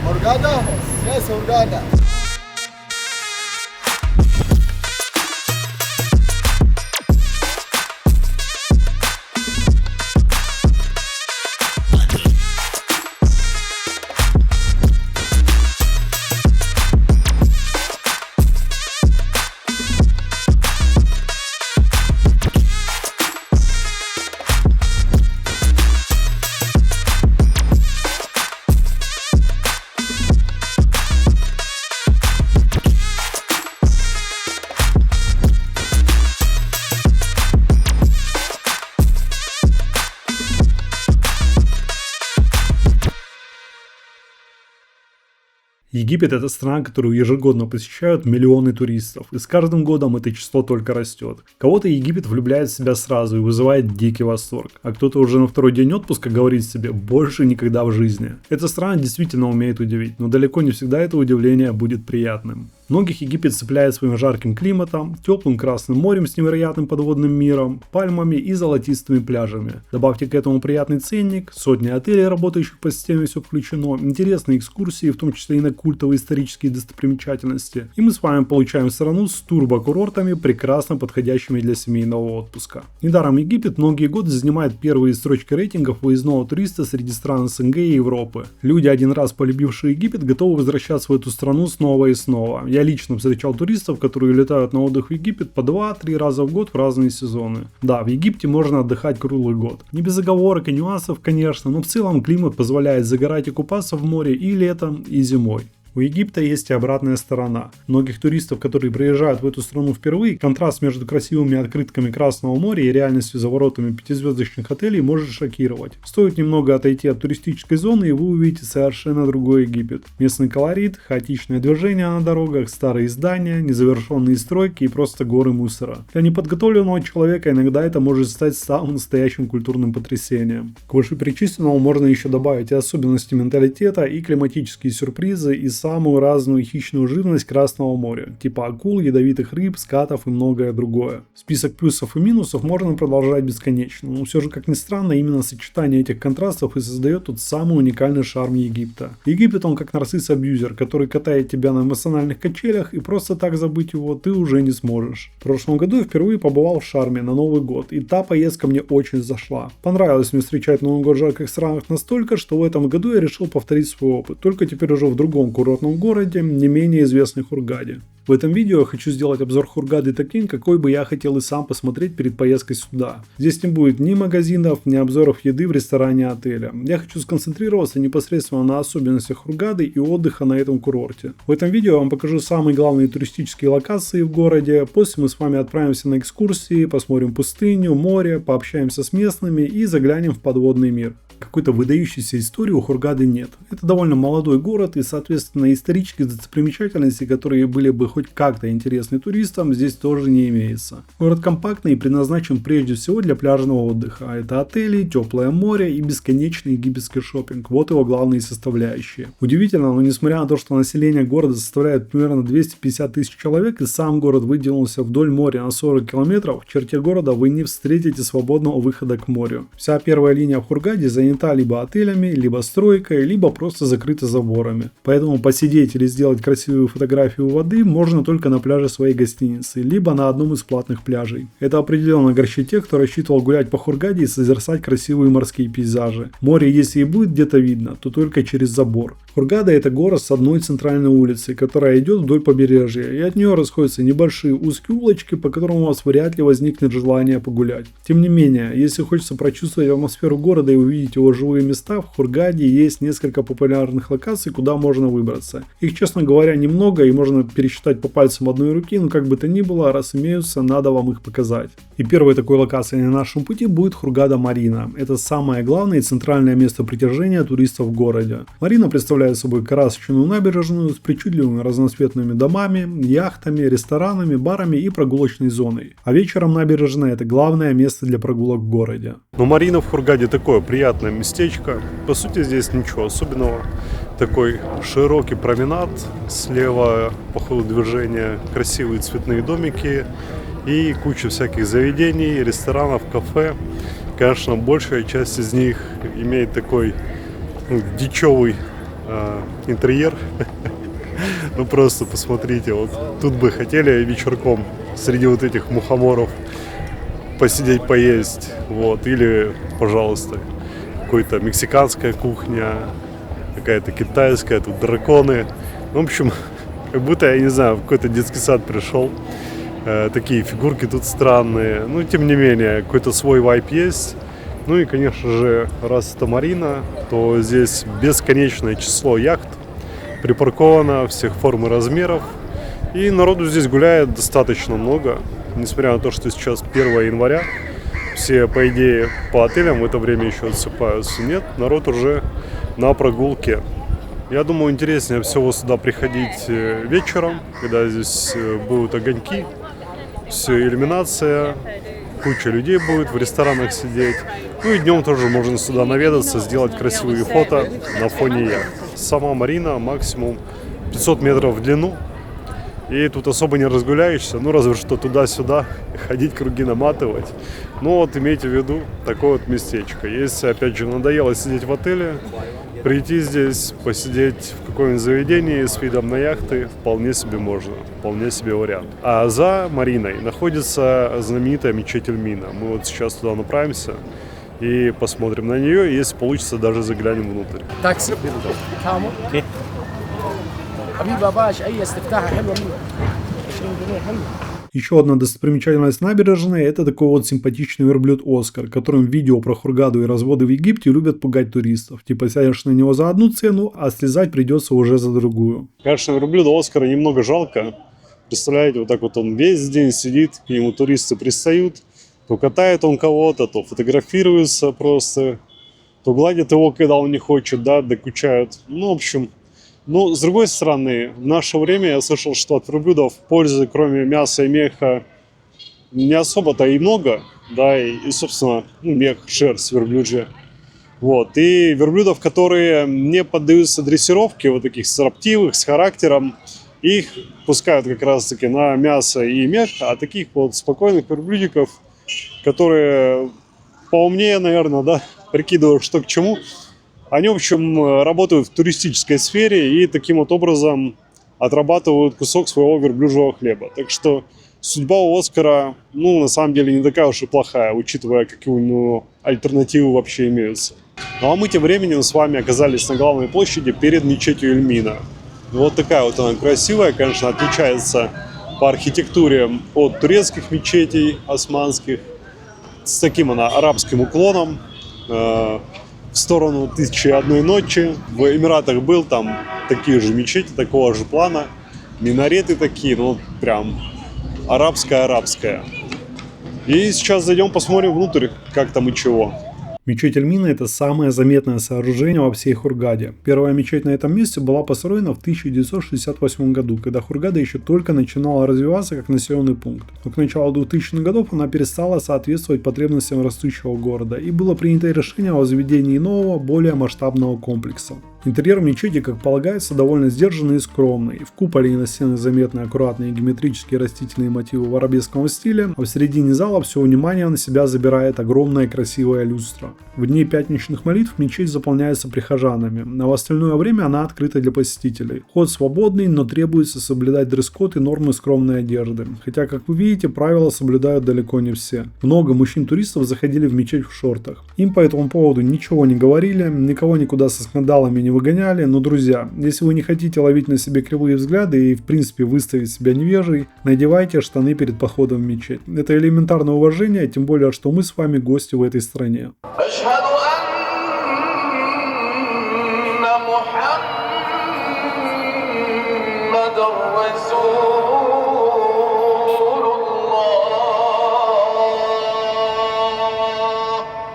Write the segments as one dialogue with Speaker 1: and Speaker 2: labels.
Speaker 1: Hurghada? Yes, Hurghada.
Speaker 2: Египет – это страна, которую ежегодно посещают миллионы туристов, и с каждым годом это число только растет. Кого-то Египет влюбляет в себя сразу и вызывает дикий восторг, а кто-то уже на второй день отпуска говорит себе «больше никогда в жизни». Эта страна действительно умеет удивить, но далеко не всегда это удивление будет приятным. Многих Египет цепляет своим жарким климатом, теплым Красным морем с невероятным подводным миром, пальмами и золотистыми пляжами. Добавьте к этому приятный ценник, сотни отелей, работающих по системе «все включено», интересные экскурсии, в том числе и на культовые исторические достопримечательности, и мы с вами получаем страну с турбокурортами, прекрасно подходящими для семейного отпуска. Недаром Египет многие годы занимает первые строчки рейтингов выездного туриста среди стран СНГ и Европы. Люди, один раз полюбившие Египет, готовы возвращаться в эту страну снова и снова. Я лично встречал туристов, которые летают на отдых в Египет по 2-3 раза в год в разные сезоны. Да, в Египте можно отдыхать круглый год. Не без оговорок и нюансов, конечно, но в целом климат позволяет загорать и купаться в море и летом, и зимой. У Египта есть и обратная сторона. Многих туристов, которые приезжают в эту страну впервые, контраст между красивыми открытками Красного моря и реальностью за воротами пятизвездочных отелей может шокировать. Стоит немного отойти от туристической зоны, и вы увидите совершенно другой Египет. Местный колорит, хаотичное движение на дорогах, старые здания, незавершенные стройки и просто горы мусора. Для неподготовленного человека иногда это может стать самым настоящим культурным потрясением. К вышеперечисленному можно еще добавить и особенности менталитета, и климатические сюрпризы, и самую разную хищную живность Красного моря, типа акул, ядовитых рыб, скатов и многое другое. Список плюсов и минусов можно продолжать бесконечно, но все же, как ни странно, именно сочетание этих контрастов и создает тот самый уникальный шарм Египта. Египет он как нарцисс-абьюзер, который катает тебя на эмоциональных качелях, и просто так забыть его ты уже не сможешь. В прошлом году я впервые побывал в Шарме на Новый год, и та поездка мне очень зашла. Понравилось мне встречать Новый год в жарких странах настолько, что в этом году я решил повторить свой опыт, только теперь уже в другом курортном городе, не менее известной Хургаде. В этом видео я хочу сделать обзор Хургады таким, какой бы я хотел и сам посмотреть перед поездкой сюда. Здесь не будет ни магазинов, ни обзоров еды в ресторане отеля. Я хочу сконцентрироваться непосредственно на особенностях Хургады и отдыха на этом курорте. В этом видео я вам покажу самые главные туристические локации в городе, после мы с вами отправимся на экскурсии, посмотрим пустыню, море, пообщаемся с местными и заглянем в подводный мир. Какой-то выдающейся истории у Хургады нет. Это довольно молодой город, и, соответственно, исторических достопримечательностей, которые были бы хоть как-то интересны туристам, здесь тоже не имеется. Город компактный и предназначен прежде всего для пляжного отдыха, а это отели, теплое море и бесконечный египетский шопинг. Вот его главные составляющие. Удивительно, но несмотря на то, что население города составляет примерно 250 тысяч человек, и сам город выдвинулся вдоль моря на 40 километров, в черте города вы не встретите свободного выхода к морю. Вся первая линия в Хургаде занята либо отелями, либо стройкой, либо просто закрыта заборами. Поэтому посидеть или сделать красивую фотографию у воды можно только на пляже своей гостиницы, либо на одном из платных пляжей. Это определенно огорчит тех, кто рассчитывал гулять по Хургаде и созерцать красивые морские пейзажи. Море, если и будет где-то видно, то только через забор. Хургада – это город с одной центральной улицей, которая идет вдоль побережья, и от нее расходятся небольшие узкие улочки, по которым у вас вряд ли возникнет желание погулять. Тем не менее, если хочется прочувствовать атмосферу города и увидеть его живые места, в Хургаде есть несколько популярных локаций, куда можно выбраться. Их, честно говоря, немного, и можно пересчитать по пальцам одной руки, но как бы то ни было, раз имеются, надо вам их показать. И первой такой локацией на нашем пути будет Хургада Марина. Это самое главное и центральное место притяжения туристов в городе. Марина представляет собой красочную набережную с причудливыми разноцветными домами, яхтами, ресторанами, барами и прогулочной зоной. А вечером набережная – это главное место для прогулок в городе. Но Марина в Хургаде такое приятное местечко. По сути, здесь ничего особенного. Такой широкий променад, слева по ходу движения красивые цветные домики и куча всяких заведений, ресторанов, кафе. Конечно, большая часть из них имеет такой дичевый
Speaker 3: интерьер. Ну просто посмотрите, вот тут бы хотели вечерком среди вот этих мухоморов посидеть, поесть, вот, или, пожалуйста, какая-то мексиканская кухня, какая-то китайская, тут драконы. В общем, как будто, я не знаю, в какой-то детский сад пришел. Такие фигурки тут странные. Ну, тем не менее, какой-то свой вайб есть. Ну и, конечно же, раз это марина, то здесь бесконечное число яхт припарковано всех форм и размеров. И народу здесь гуляет достаточно много. Несмотря на то, что сейчас 1 января, все, по идее, по отелям в это время еще отсыпаются. Нет, народ уже на прогулке. Я думаю, интереснее всего сюда приходить вечером, когда здесь будут огоньки, все, иллюминация, куча людей будет в ресторанах сидеть. Ну и днем тоже можно сюда наведаться, сделать красивые фото на фоне яхт. Сама марина максимум 500 метров в длину. И тут особо не разгуляешься, ну разве что туда-сюда ходить, круги наматывать. Но вот имейте в виду такое вот местечко. Если, опять же, надоело сидеть в отеле, прийти здесь, посидеть в каком-нибудь заведении с видом на яхты вполне себе можно, вполне себе вариант. А за мариной находится знаменитая мечеть Эльмина. Мы вот сейчас туда направимся и посмотрим на нее, и если получится, даже заглянем внутрь.
Speaker 1: تاكسي كامو حبيبي باش اي استفتاحه حلوه منه 20 جنيه حلو.
Speaker 2: Еще одна достопримечательность набережной – это такой вот симпатичный верблюд Оскар, которым видео про Хургаду и разводы в Египте любят пугать туристов. Типа сядешь на него за одну цену, а слезать придется уже за другую.
Speaker 3: Конечно, верблюда Оскара немного жалко. Представляете, вот так вот он весь день сидит, к нему туристы пристают, то катает он кого-то, то фотографируется просто, то гладит его, когда он не хочет, да, докучают. Ну, в общем... Но, с другой стороны, в наше время я слышал, что от верблюдов пользы, кроме мяса и меха, не особо-то и много, да, и собственно, мех, шерсть верблюджья. Вот, и верблюдов, которые не поддаются дрессировке, вот таких строптивых, с характером, их пускают как раз-таки на мясо и мех, а таких вот спокойных верблюдиков, которые поумнее, наверное, да, прикидывают, что к чему, они, в общем, работают в туристической сфере и таким вот образом отрабатывают кусок своего верблюжьего хлеба. Так что судьба у Оскара, ну, на самом деле, не такая уж и плохая, учитывая, какие у него альтернативы вообще имеются. Ну, а мы тем временем с вами оказались на главной площади перед мечетью Эльмина. Вот такая вот она красивая, конечно, отличается по архитектуре от турецких мечетей османских. С таким она арабским уклоном. В сторону «Тысячи и одной ночи». В Эмиратах был, там такие же мечети, такого же плана. Минареты такие, ну прям арабская. И сейчас зайдем, посмотрим внутрь, как там и чего.
Speaker 2: Мечеть Эльмина – это самое заметное сооружение во всей Хургаде. Первая мечеть на этом месте была построена в 1968 году, когда Хургада еще только начинала развиваться как населенный пункт. Но к началу 2000-х годов она перестала соответствовать потребностям растущего города, и было принято решение о возведении нового, более масштабного комплекса. Интерьер мечети, как полагается, довольно сдержанный и скромный. В куполе и на стенах заметны аккуратные геометрические растительные мотивы в арабеском стиле, а в середине зала все внимание на себя забирает огромная красивая люстра. В дни пятничных молитв мечеть заполняется прихожанами, а в остальное время она открыта для посетителей. Вход свободный, но требуется соблюдать дресс-код и нормы скромной одежды. Хотя, как вы видите, правила соблюдают далеко не все. Много мужчин-туристов заходили в мечеть в шортах. Им по этому поводу ничего не говорили, никого никуда со скандалами не выгоняли, но, друзья, если вы не хотите ловить на себе кривые взгляды и, в принципе, выставить себя невежей, надевайте штаны перед походом в мечеть. Это элементарное уважение, тем более, что мы с вами гости в этой стране.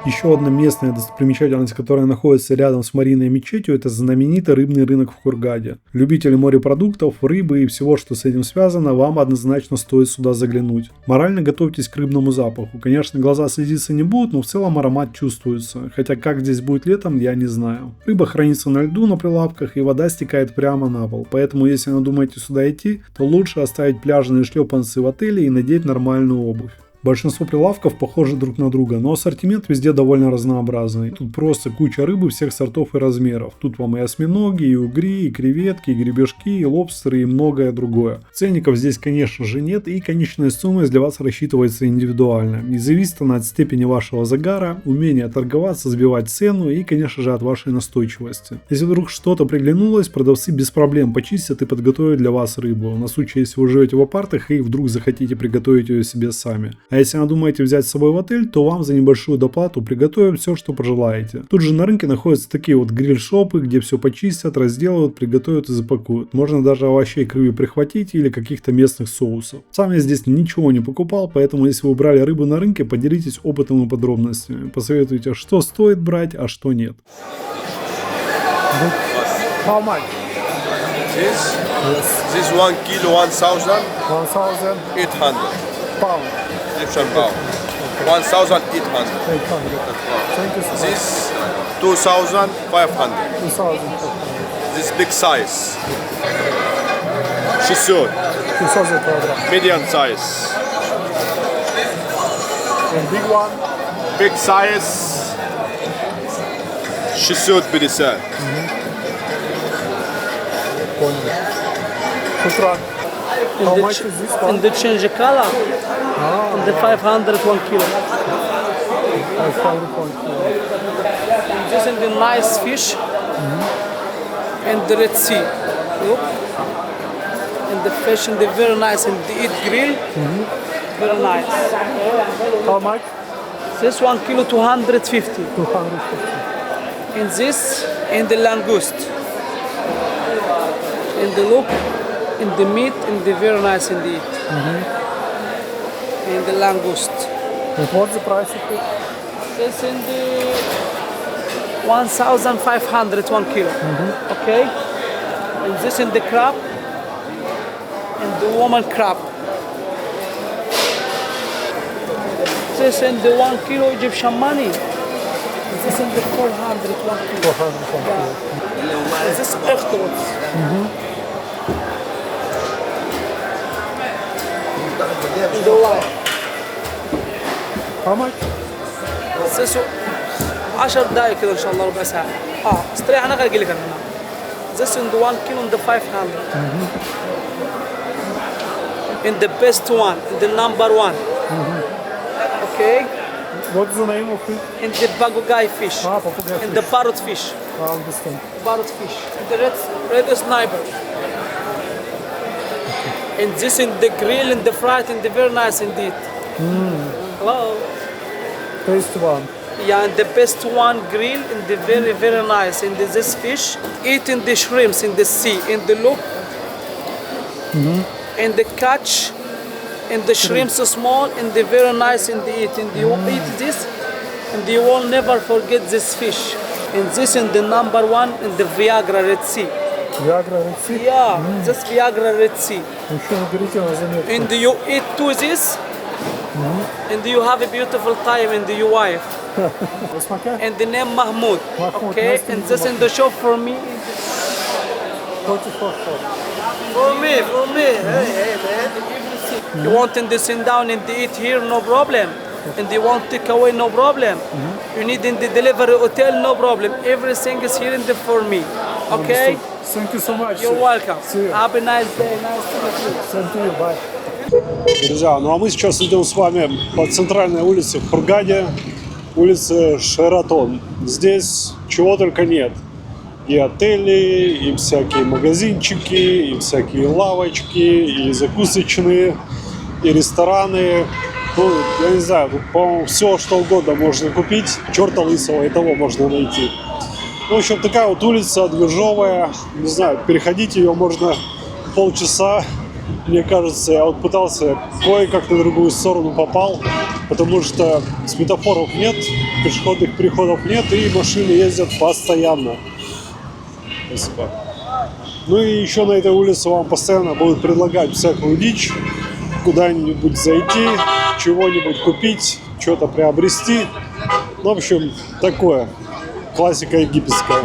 Speaker 2: Еще одна местная достопримечательность, которая находится рядом с Мариной и мечетью, это знаменитый рыбный рынок в Хургаде. Любители морепродуктов, рыбы и всего, что с этим связано, вам однозначно стоит сюда заглянуть. Морально готовьтесь к рыбному запаху. Конечно, глаза слезиться не будут, но в целом аромат чувствуется. Хотя как здесь будет летом, я не знаю. Рыба хранится на льду на прилавках, и вода стекает прямо на пол. Поэтому, если надумаете сюда идти, то лучше оставить пляжные шлепанцы в отеле и надеть нормальную обувь. Большинство прилавков похожи друг на друга, но ассортимент везде довольно разнообразный. Тут просто куча рыбы всех сортов и размеров. Тут вам и осьминоги, и угри, и креветки, и гребешки, и лобстеры, и многое другое. Ценников здесь, конечно же, нет, и конечная стоимость для вас рассчитывается индивидуально. И зависит она от степени вашего загара, умения торговаться, сбивать цену и, конечно же, от вашей настойчивости. Если вдруг что-то приглянулось, продавцы без проблем почистят и подготовят для вас рыбу. На случай, если вы живете в апартах и вдруг захотите приготовить ее себе сами. А если надумаете взять с собой в отель, то вам за небольшую доплату приготовят все, что пожелаете. Тут же на рынке находятся такие вот гриль-шопы, где все почистят, разделают, приготовят и запакуют. Можно даже овощей к рыбе прихватить или каких-то местных соусов. Сам я здесь ничего не покупал, поэтому если вы брали рыбу на рынке, поделитесь опытом и подробностями. Посоветуйте, что стоит брать, а что нет.
Speaker 1: How much?
Speaker 4: This 1 kilo 1,800
Speaker 1: 1,800 pound.
Speaker 4: Egyptian pound. 1,800.
Speaker 1: Thank you so much.
Speaker 4: This 2,500.
Speaker 1: 2,000.
Speaker 4: This big size. 600.
Speaker 1: 2,000 килограмм.
Speaker 4: Medium size.
Speaker 1: And big one.
Speaker 4: Big size. 650.
Speaker 1: Шукран. How much is this one?
Speaker 5: And they change the color. And the 500 1 kilo.
Speaker 1: 500 pound.
Speaker 5: This is the nice fish. And the Red Sea. Look. And the fish and the very nice and they eat grill. Very nice.
Speaker 1: How much?
Speaker 5: This 1 kilo 250.
Speaker 1: 250.
Speaker 5: And this and the langoust. And the look and the meat and the very nice indeed. And the langoust.
Speaker 1: And what's the price of it?
Speaker 5: This in the 1,500 1 kilo. Okay. And this in the crab. And the woman crab. This in the 1 kilo Egyptian money. And this in the 400 1 kilo.
Speaker 1: 400 pound.
Speaker 5: And this extras. And the white.
Speaker 1: How much?
Speaker 5: this 10 دقايق كده ان شاء الله ربع ساعه. استريح انا اجي لك انا. This in the 1 kilo in the 500. In the best one, in the number one. Okay.
Speaker 1: What's the name of it?
Speaker 5: In the bagugai fish.
Speaker 1: Pagugai
Speaker 5: In
Speaker 1: fish.
Speaker 5: the parrot fish.
Speaker 1: I understand.
Speaker 5: Parrot fish. In the red sniper. And this in the grill and the fried and the very nice indeed. Hello.
Speaker 1: Taste one.
Speaker 5: Yeah, and the best one grill and the very very nice. And this fish eating the shrimps in the sea. In the look. And the catch. And the shrimps are small and the very nice in the eat. And you eat this, and you will never forget this fish. And this in the number one in the Viagra Red Sea.
Speaker 1: Viagra Red Sea?
Speaker 5: Yeah, this Viagra Red Sea.
Speaker 1: Еще наберите на заметку.
Speaker 5: And you eat to this, and you have a beautiful time and your wife. And the name Mahmoud.
Speaker 1: Mahmoud,
Speaker 5: Okay,
Speaker 1: nice to
Speaker 5: and
Speaker 1: meet
Speaker 5: this
Speaker 1: you,
Speaker 5: in the shop for me.
Speaker 1: 44.
Speaker 5: For me. Hey, man. You want to sit down and eat here, no problem. And you want to take away, no problem. You need in the delivery hotel, no problem. Everything is here in the for me. Okay?
Speaker 1: Thank you so much.
Speaker 5: You're welcome.
Speaker 1: See you.
Speaker 5: Have a nice day. Nice to meet you.
Speaker 1: Same to you. Bye.
Speaker 3: Друзья, ну а мы сейчас идем с вами по центральной улице в Хургаде, улице Шератон. Здесь чего только нет. И отели, и всякие магазинчики, и всякие лавочки, и закусочные, и рестораны. Ну, я не знаю, тут, по-моему, все, что угодно можно купить. Черта лысого и того можно найти. Ну, в общем, такая вот улица движовая. Не знаю, переходить ее можно полчаса. Мне кажется, я вот пытался кое-как на другую сторону попал, потому что светофоров нет, пешеходных переходов нет, и машины ездят постоянно. Спасибо. Ну и еще на этой улице вам постоянно будут предлагать всякую дичь, куда-нибудь зайти, чего-нибудь купить, что-то приобрести. Ну, в общем, такое. Классика египетская.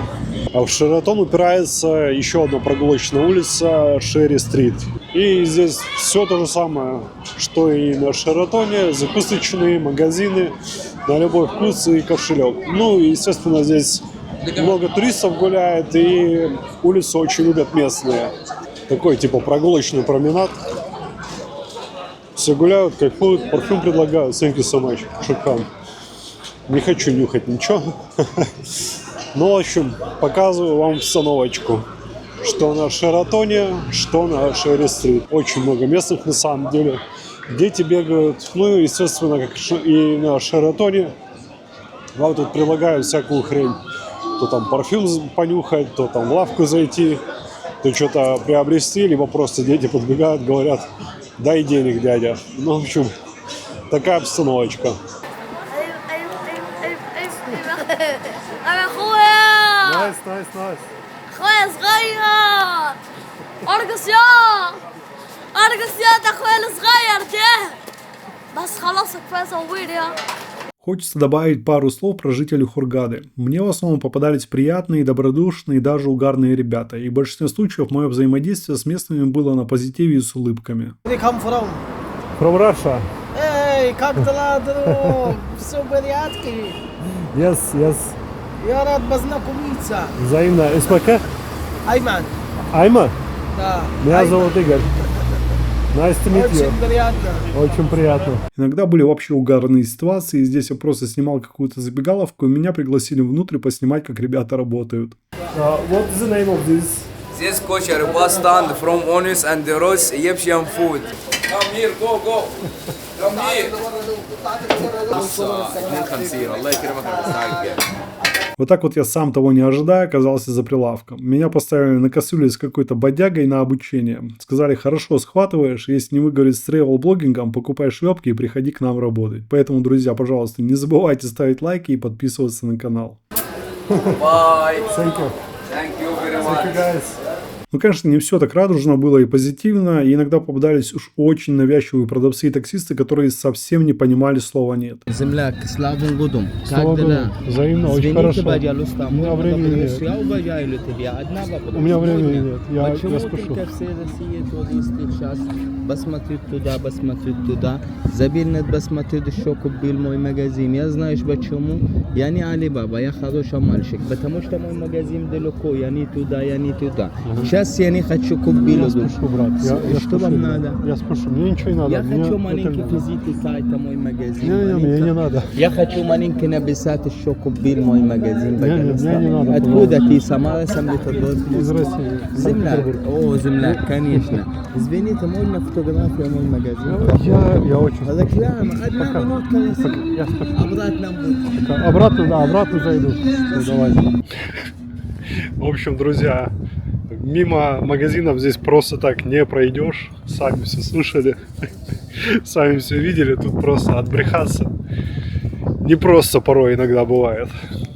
Speaker 3: А в Шератон упирается еще одна прогулочная улица Шерри-стрит. И здесь все то же самое, что и на Шератоне. Закусочные, магазины, на любой вкус и кошелек. Ну и, естественно, здесь много туристов гуляет, и улицу очень любят местные. Такой типа прогулочный променад. Все гуляют, кайфуют, парфюм предлагают. Thank you so much. Шикарно. Не хочу нюхать ничего. Ну, в общем, показываю вам обстановочку. Что на Шератоне, что на Шерри-стрит. Очень много местных на самом деле. Дети бегают. Ну, естественно, как и на Шератоне. Вам тут предлагают всякую хрень. То там парфюм понюхать, то там в лавку зайти, то что-то приобрести, либо просто дети подбегают, говорят: дай денег, дядя. Ну, в общем, такая обстановочка. Nice.
Speaker 6: اخويا صغير ارقص يا اخويا الصغير ده بس خلاص كفايه صوير يا.
Speaker 2: Хочется добавить пару слов про жителей Хургады. Мне в основном попадались приятные, добродушные и даже угарные ребята, и в большинстве случаев мое взаимодействие с местными было на позитиве и с улыбками.
Speaker 1: They come from.
Speaker 3: From Russia.
Speaker 1: Эй, как дела, друг? Все в порядке?
Speaker 3: Yes.
Speaker 1: Я рад познакомиться.
Speaker 3: Взаимно. СПК?
Speaker 1: Айман.
Speaker 3: Айма?
Speaker 1: Да.
Speaker 3: Меня
Speaker 1: Айман.
Speaker 3: зовут Игорь. Nice to meet you.
Speaker 1: Очень приятно.
Speaker 3: Очень приятно.
Speaker 2: Иногда были вообще угарные ситуации, и здесь я просто снимал какую-то забегаловку, и меня пригласили внутрь поснимать, как ребята работают.
Speaker 3: What is the name of this?
Speaker 7: This kosher bus stand from Onis and the roast Egyptian food. Come here, go. Come here.
Speaker 2: Вот так вот я сам того не ожидая оказался за прилавком. Меня поставили на косулю с какой-то бодягой на обучение. Сказали: хорошо схватываешь, если не выговорить с тревел-блогингом, покупай шлепки и приходи к нам работать. Поэтому, друзья, пожалуйста, не забывайте ставить лайки и подписываться на канал.
Speaker 7: Bye.
Speaker 3: Thank you.
Speaker 7: Thank you very much.
Speaker 3: Thank you, guys.
Speaker 2: Ну, конечно, не все так радужно было и позитивно, и иногда попадались уж очень навязчивые продавцы и таксисты, которые совсем не понимали слова «нет».
Speaker 8: Земляк, славун гудум.
Speaker 3: Слава Богу. Взаимно, очень хорошо. У меня времени нет. У меня времени нет. Я спешу.
Speaker 8: Только все России туристы сейчас посмотрят туда. Забирнет посмотрит, что купил мой магазин. Я знаешь почему? Я не Алибаба, я хороший мальчик. Потому что мой магазин далеко, я не туда. Сейчас я не хочу купить.
Speaker 3: Я спешу, брат. Я
Speaker 8: Что вам надо?
Speaker 3: Я спешу. Мне ничего не надо.
Speaker 8: Я
Speaker 3: Мне
Speaker 8: хочу
Speaker 3: это
Speaker 8: маленький
Speaker 3: не надо.
Speaker 8: визит сайта мой магазин.
Speaker 3: Мне не надо.
Speaker 8: Я хочу маленький написать, что купил мой магазин.
Speaker 3: Мне не надо.
Speaker 8: Откуда ты? Самара, Санкт-Петербург?
Speaker 3: Из России.
Speaker 8: Земляк. О, земляк, конечно. Извините, можно фотографию мой магазин?
Speaker 3: Я очень
Speaker 8: Реклама. Одна
Speaker 3: Пока.
Speaker 8: минутка.
Speaker 3: Я спешу.
Speaker 8: Обратно будет.
Speaker 3: Обратно зайду. Давай. В общем, друзья, мимо магазинов здесь просто так не пройдешь. Сами все слышали, сами все видели. Тут просто отбрехаться не просто порой иногда бывает.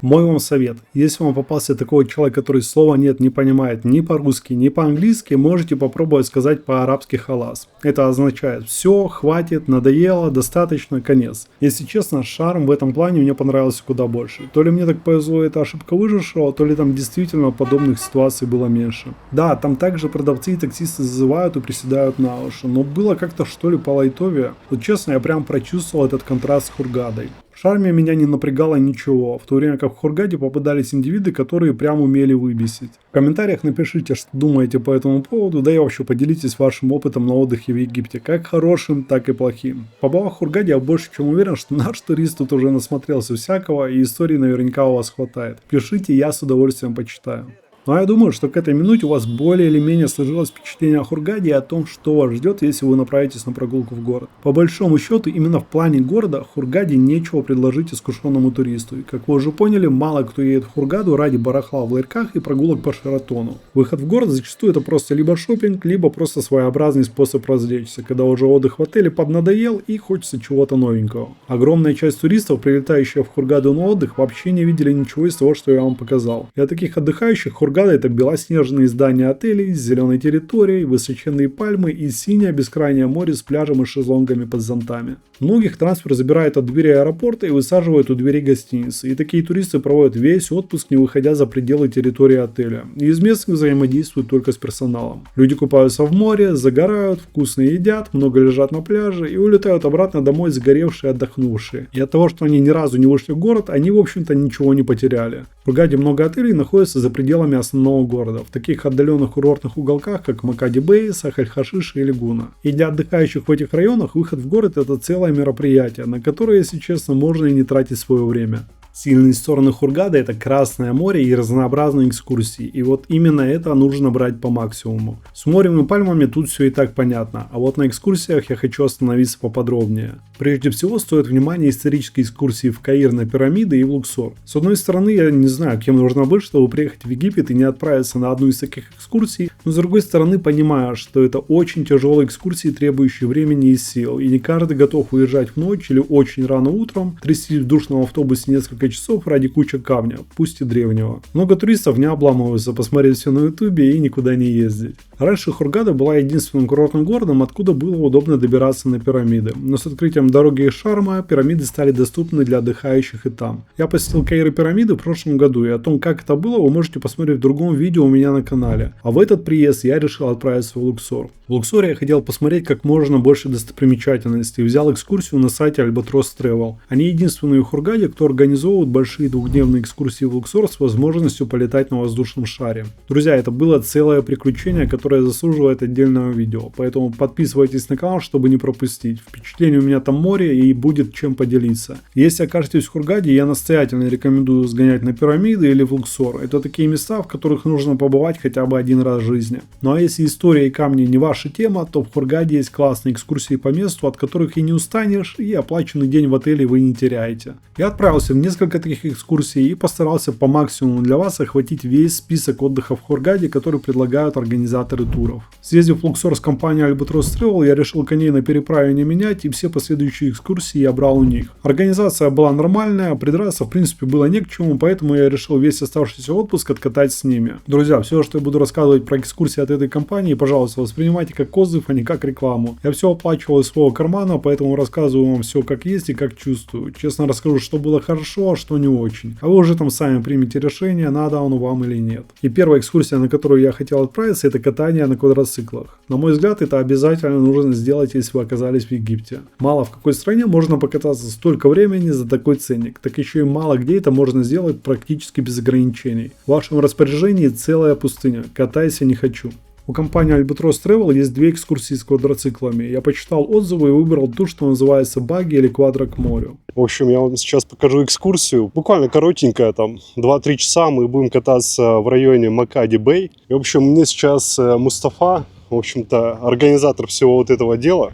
Speaker 2: Мой вам совет. Если вам попался такой человек, который слова «нет» не понимает ни по-русски, ни по-английски, можете попробовать сказать по-арабски «халас». Это означает «все, хватит, надоело, достаточно, конец». Если честно, шарм в этом плане мне понравился куда больше. То ли мне так повезло, это ошибка выжившего, то ли там действительно подобных ситуаций было меньше. Да, там также продавцы и таксисты зазывают и приседают на уши, но было как-то что ли по лайтове. Вот честно, я прям прочувствовал этот контраст с Хургадой. В шарме меня не напрягало ничего, в то время как в Хургаде попадались индивиды, которые прям умели выбесить. В комментариях напишите, что думаете по этому поводу, да и вообще поделитесь вашим опытом на отдыхе в Египте, как хорошим, так и плохим. Побывав в Хургаде, я больше чем уверен, что наш турист тут уже насмотрелся всякого, и истории наверняка у вас хватает. Пишите, я с удовольствием почитаю. Но я думаю, что к этой минуте у вас более или менее сложилось впечатление о Хургаде и о том, что вас ждет, если вы направитесь на прогулку в город. По большому счету, именно в плане города Хургаде нечего предложить искушенному туристу. И, как вы уже поняли, мало кто едет в Хургаду ради барахла в ларьках и прогулок по Шератону. Выход в город зачастую это просто либо шопинг, либо просто своеобразный способ развлечься, когда уже отдых в отеле поднадоел и хочется чего-то новенького. Огромная часть туристов, прилетающих в Хургаду на отдых, вообще не видели ничего из того, что я вам показал. Для таких отдыхающих Хургада Хургада это белоснежные здания отелей с зеленой территорией, высоченные пальмы и синее бескрайнее море с пляжем и шезлонгами под зонтами. Многих трансфер забирает от двери аэропорта и высаживает у двери гостиницы. И такие туристы проводят весь отпуск, не выходя за пределы территории отеля. И из местных взаимодействуют только с персоналом. Люди купаются в море, загорают, вкусно едят, много лежат на пляже и улетают обратно домой загоревшие, отдохнувшие. И от того, что они ни разу не вышли в город, они в общем-то ничего не потеряли. В Хургаде много отелей находятся за пределами основного города, в таких отдаленных курортных уголках, как Макади-Бэй, Сахаль-Хашиш и Лигуна. И для отдыхающих в этих районах выход в город это целое мероприятие, на которое, если честно, можно и не тратить свое время. Сильные стороны Хургады — это Красное море и разнообразные экскурсии, и вот именно это нужно брать по максимуму. С морем и пальмами тут все и так понятно, а вот на экскурсиях я хочу остановиться поподробнее. Прежде всего стоит внимание исторические экскурсии в Каир на пирамиды и в Луксор. С одной стороны, я не знаю, кем нужно быть, чтобы приехать в Египет и не отправиться на одну из таких экскурсий, но с другой стороны понимаю, что это очень тяжелые экскурсии, требующие времени и сил, и не каждый готов уезжать в ночь или очень рано утром, трястись в душном автобусе несколько часов ради кучи камня, пусть и древнего. Много туристов не обламываются посмотреть все на ютубе и никуда не ездить. Раньше Хургада была единственным курортным городом, откуда было удобно добираться на пирамиды. Но с открытием дороги из Шарма пирамиды стали доступны для отдыхающих и там. Я посетил Каир и пирамиды в прошлом году, и о том, как это было, вы можете посмотреть в другом видео у меня на канале. А в этот приезд я решил отправиться в Луксор. В Луксоре я хотел посмотреть как можно больше достопримечательностей и взял экскурсию на сайте Albatross Travel. Они единственные в Хургаде, кто организовывает большие двухдневные экскурсии в Луксор с возможностью полетать на воздушном шаре. Друзья, это было целое приключение, которое заслуживает отдельного видео, поэтому подписывайтесь на канал, чтобы не пропустить. Впечатление у меня там море и будет чем поделиться. Если окажетесь в Хургаде, я настоятельно рекомендую сгонять на пирамиды или в Луксор. Это такие места, в которых нужно побывать хотя бы один раз в жизни. Ну а если история и камни не ваша тема, то в Хургаде есть классные экскурсии по месту, от которых и не устанешь, и оплаченный день в отеле вы не теряете. Я отправился в несколько таких экскурсий и постарался по максимуму для вас охватить весь список отдыха в Хургаде, который предлагают организаторы туров. Съездив в Луксор с компанией Albatross Travel, я решил коней на переправе не менять, и все последующие экскурсии я брал у них. Организация была нормальная, придраться в принципе было не к чему, поэтому я решил весь оставшийся отпуск откатать с ними. Друзья, все, что я буду рассказывать про экскурсии от этой компании, пожалуйста, воспринимайте как отзыв, а не как рекламу. Я все оплачивал из своего кармана, поэтому рассказываю вам все как есть и как чувствую. Честно расскажу, что было хорошо, а что не очень. А вы уже там сами примете решение, надо оно вам или нет. И первая экскурсия, на которую я хотел отправиться, это катание на квадроциклах. На мой взгляд, это обязательно нужно сделать, если вы оказались в Египте. Мало в какой стране можно покататься столько времени за такой ценник, так еще и мало где это можно сделать практически без ограничений. В вашем распоряжении целая пустыня. Катайся не хочу. У компании Albatross Travel есть две экскурсии с квадроциклами. Я почитал отзывы и выбрал ту, что называется багги или квадро к морю.
Speaker 3: В общем, я вам сейчас покажу экскурсию. Буквально коротенькая, там 2-3 часа мы будем кататься в районе Макади-Бэй. И, в общем, мне сейчас Мустафа, в общем-то, организатор всего вот этого дела,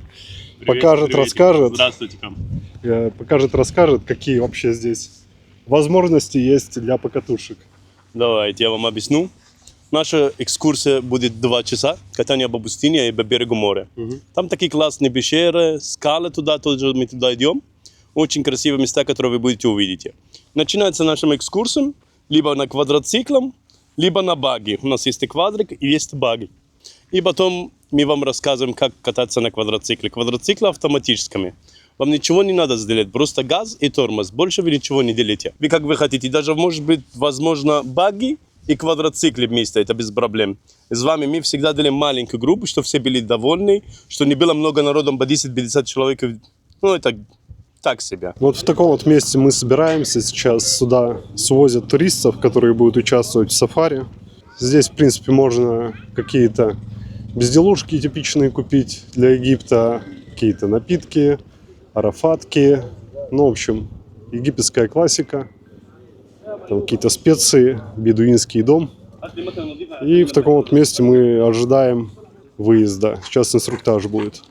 Speaker 3: расскажет, какие вообще здесь возможности есть для покатушек.
Speaker 9: Давайте я вам объясню. Наша экскурсия будет 2 часа, катание по пустыне и по берегу моря. Там такие классные пещеры, скалы туда, тоже мы туда идем. Очень красивые места, которые вы будете увидеть. Начинается нашим экскурсием либо на квадроциклом, либо на багги. У нас есть и квадрик, и есть багги. И потом мы вам рассказываем, как кататься на квадроцикле. Квадроциклы автоматическими. Вам ничего не надо сделать, просто газ и тормоз. Больше вы ничего не делите. Вы как вы хотите. Даже может быть, возможно, багги и квадроциклы вместе, это без проблем. С вами мы всегда делаем маленькую группу, чтобы все были довольны, что не было много народом, по 10-50 человек. Ну, это так себе.
Speaker 3: Вот в таком вот месте мы собираемся. Сейчас сюда свозят туристов, которые будут участвовать в сафари. Здесь, в принципе, можно какие-то безделушки типичные купить для Египта, какие-то напитки, арафатки. Ну, в общем, египетская классика. Там какие-то специи, бедуинский дом. И в таком вот месте мы ожидаем выезда. Сейчас инструктаж будет.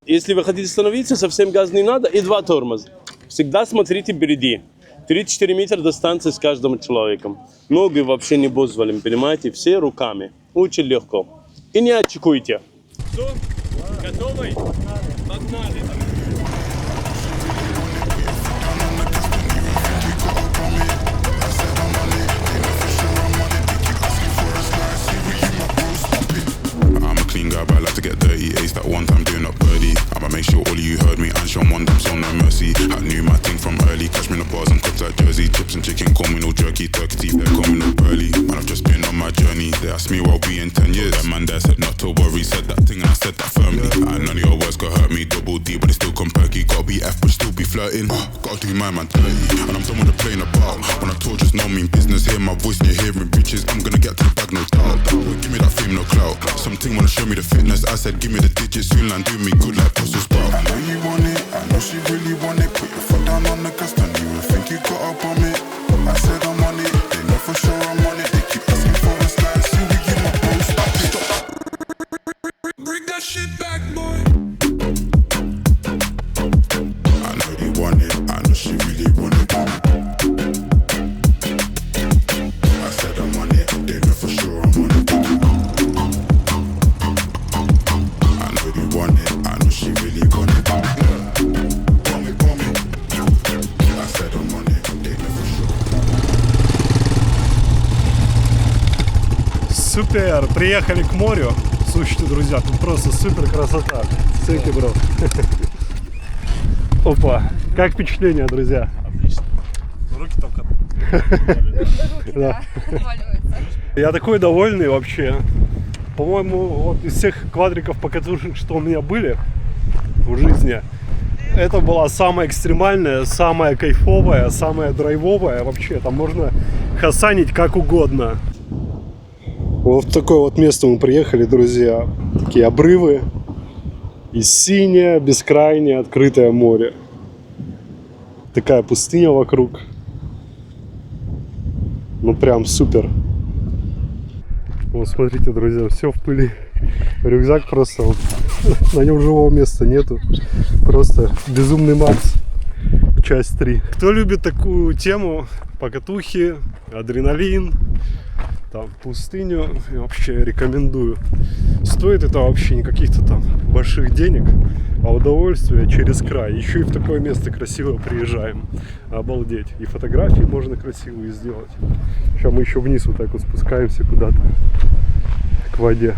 Speaker 9: Если вы хотите остановиться, совсем газ не надо и 2 тормоза. Всегда смотрите впереди. 3-4 метра дистанции с каждым человеком. Ноги вообще не позволим, понимаете? Все руками. Очень легко. И не очкуйте. Все? Готовы? Погнали.
Speaker 10: that one time doing up birdie. I'ma make sure all of you heard me and show one them so no mercy. I knew my thing from early, catch me in the bars and cups like Jersey. Chips and chicken, call me no jerky, turkey teeth, they're coming up early. Man, I've just been on my journey. They asked me where I'll be in 10 years. That man there said not to worry, said that thing and I said that firmly. And none of your words could hurt me, double D, but it still come perky. Gotta be F, but still be flirting. Gotta do my man dirty. And I'm done with the playing about. When I told just no mean business, hear my voice and you're hearing bitches. I'm gonna get to the bag, no doubt. Give me that fame, no clout. Something wanna show me the fitness. I said, give me the digits, soon land do me good like Brussels sprout. I know you want it, I know she really want it. Put your foot down on the gas, don't even think you got up on it. I said I'm on it, they know for sure I'm on it. They keep asking for the slide, see we give my bro, stop it. Bring that shit back, boy. I know you want it, I know she really want it. I said I'm on it, they know for sure I'm on it. I know you want it, I know she really want it. Call me, call me. I said I'm on it, they know for sure.
Speaker 3: Супер! Приехали к морю. Слушайте, друзья, тут просто супер красота. Секи, бро. Опа. Как впечатление, друзья?
Speaker 9: Отлично. Руки только.
Speaker 3: Да. Я такой довольный вообще. По-моему, вот из всех квадриков покатушек, что у меня были в жизни, это была самая экстремальная, самая кайфовая, самая драйвовая. Вообще, там можно хасанить как угодно. Вот в такое вот место мы приехали, друзья. Такие обрывы и синее, бескрайнее, открытое море. Такая пустыня вокруг. Ну прям супер. Вот смотрите, друзья, все в пыли. Рюкзак просто вот, на нем живого места нету. Просто безумный Макс. Часть 3. Кто любит такую тему, покатухи, адреналин, там пустыню, я вообще рекомендую. Стоит это вообще не каких-то там больших денег, а удовольствие через край. Еще и в такое место красиво приезжаем. Обалдеть. И фотографии можно красивые сделать. Сейчас мы еще вниз вот так вот спускаемся куда-то к воде.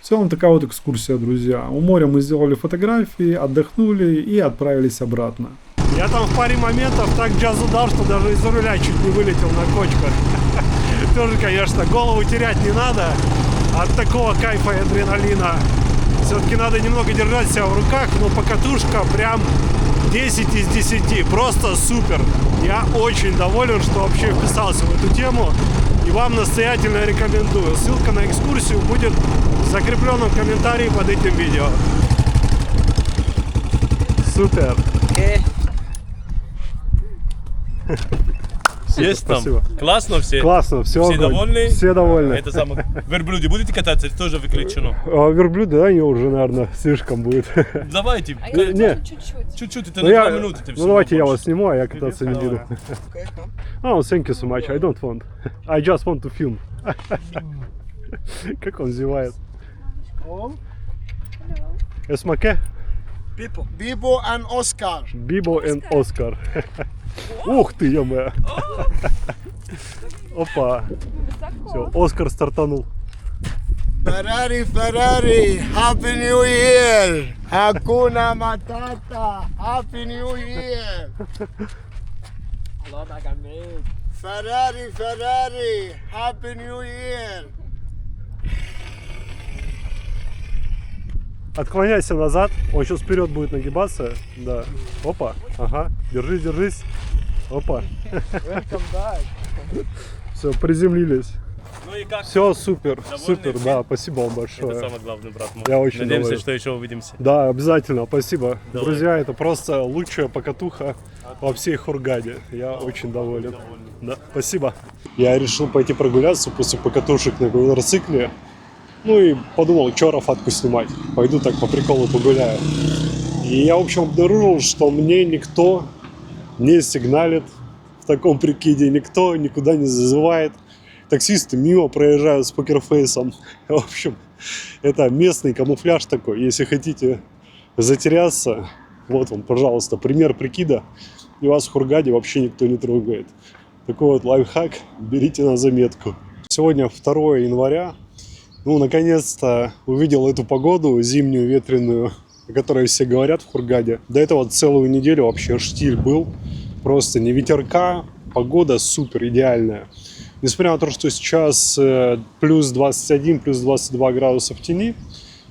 Speaker 2: В целом такая вот экскурсия, друзья. У моря мы сделали фотографии, отдохнули и отправились обратно.
Speaker 3: Я там в паре моментов так джазу дал, что даже из руля чуть не вылетел на кочках. Тоже, конечно, голову терять не надо от такого кайфа и адреналина. Все-таки надо немного держать себя в руках, но покатушка прям 10 из 10. Просто супер. Я очень доволен, что вообще вписался в эту тему. И вам настоятельно рекомендую. Ссылка на экскурсию будет в закрепленном комментарии под этим видео. Супер.
Speaker 9: Есть там?
Speaker 3: Спасибо.
Speaker 9: Классно все?
Speaker 3: Классно, все
Speaker 9: довольны?
Speaker 3: Все довольны.
Speaker 9: Это самое. Верблюде будете кататься? Это тоже выключено.
Speaker 3: А верблюды, да, не уже, наверное, слишком будет.
Speaker 9: Давайте.
Speaker 3: Не,
Speaker 9: Чуть-чуть, это
Speaker 3: ну,
Speaker 9: на 2 минуты.
Speaker 3: ну давайте я вас сниму, а я кататься не буду. Oh, thank you so much. I don't want. I just want to film. Как он зевает. Эсмаке?
Speaker 11: Bibo and Oscar.
Speaker 3: Бибо и Оскар. Ух ты, ё-моё. Опа. Все, Оскар стартанул.
Speaker 11: Ferrari, Ferrari, Happy New Year! Hakuna Matata, Happy New Year! Ferrari, Ferrari, Happy New Year!
Speaker 3: Отклоняйся назад, он сейчас вперед будет нагибаться. Да. Опа, ага, держись, держись. Опа. Все, приземлились.
Speaker 9: Ну и как?
Speaker 3: Все, супер,
Speaker 9: Довольны
Speaker 3: супер,
Speaker 9: все?
Speaker 3: да, спасибо вам большое.
Speaker 9: Это самое главное, брат мой.
Speaker 3: Я очень
Speaker 9: Надеемся,
Speaker 3: доволен.
Speaker 9: что еще увидимся.
Speaker 3: Да, обязательно, спасибо.
Speaker 9: Давай.
Speaker 3: Друзья, это просто лучшая покатуха во всей Хургаде. Я очень доволен. Да, спасибо. Я решил пойти прогуляться после покатушек на квадроцикле. Ну и подумал, что Рафатку снимать. Пойду так по приколу погуляю. И я, в общем, обнаружил, что мне никто не сигналит в таком прикиде. Никто никуда не зазывает. Таксисты мимо проезжают с покерфейсом. В общем, это местный камуфляж такой. Если хотите затеряться, вот он, пожалуйста, пример прикида. И вас в Хургаде вообще никто не трогает. Такой вот лайфхак берите на заметку. Сегодня 2 января. Ну, наконец-то увидел эту погоду зимнюю, ветреную, о которой все говорят в Хургаде. До этого целую неделю вообще штиль был. Просто не ветерка, погода супер идеальная. Несмотря на то, что сейчас плюс 21, плюс 22 градуса в тени,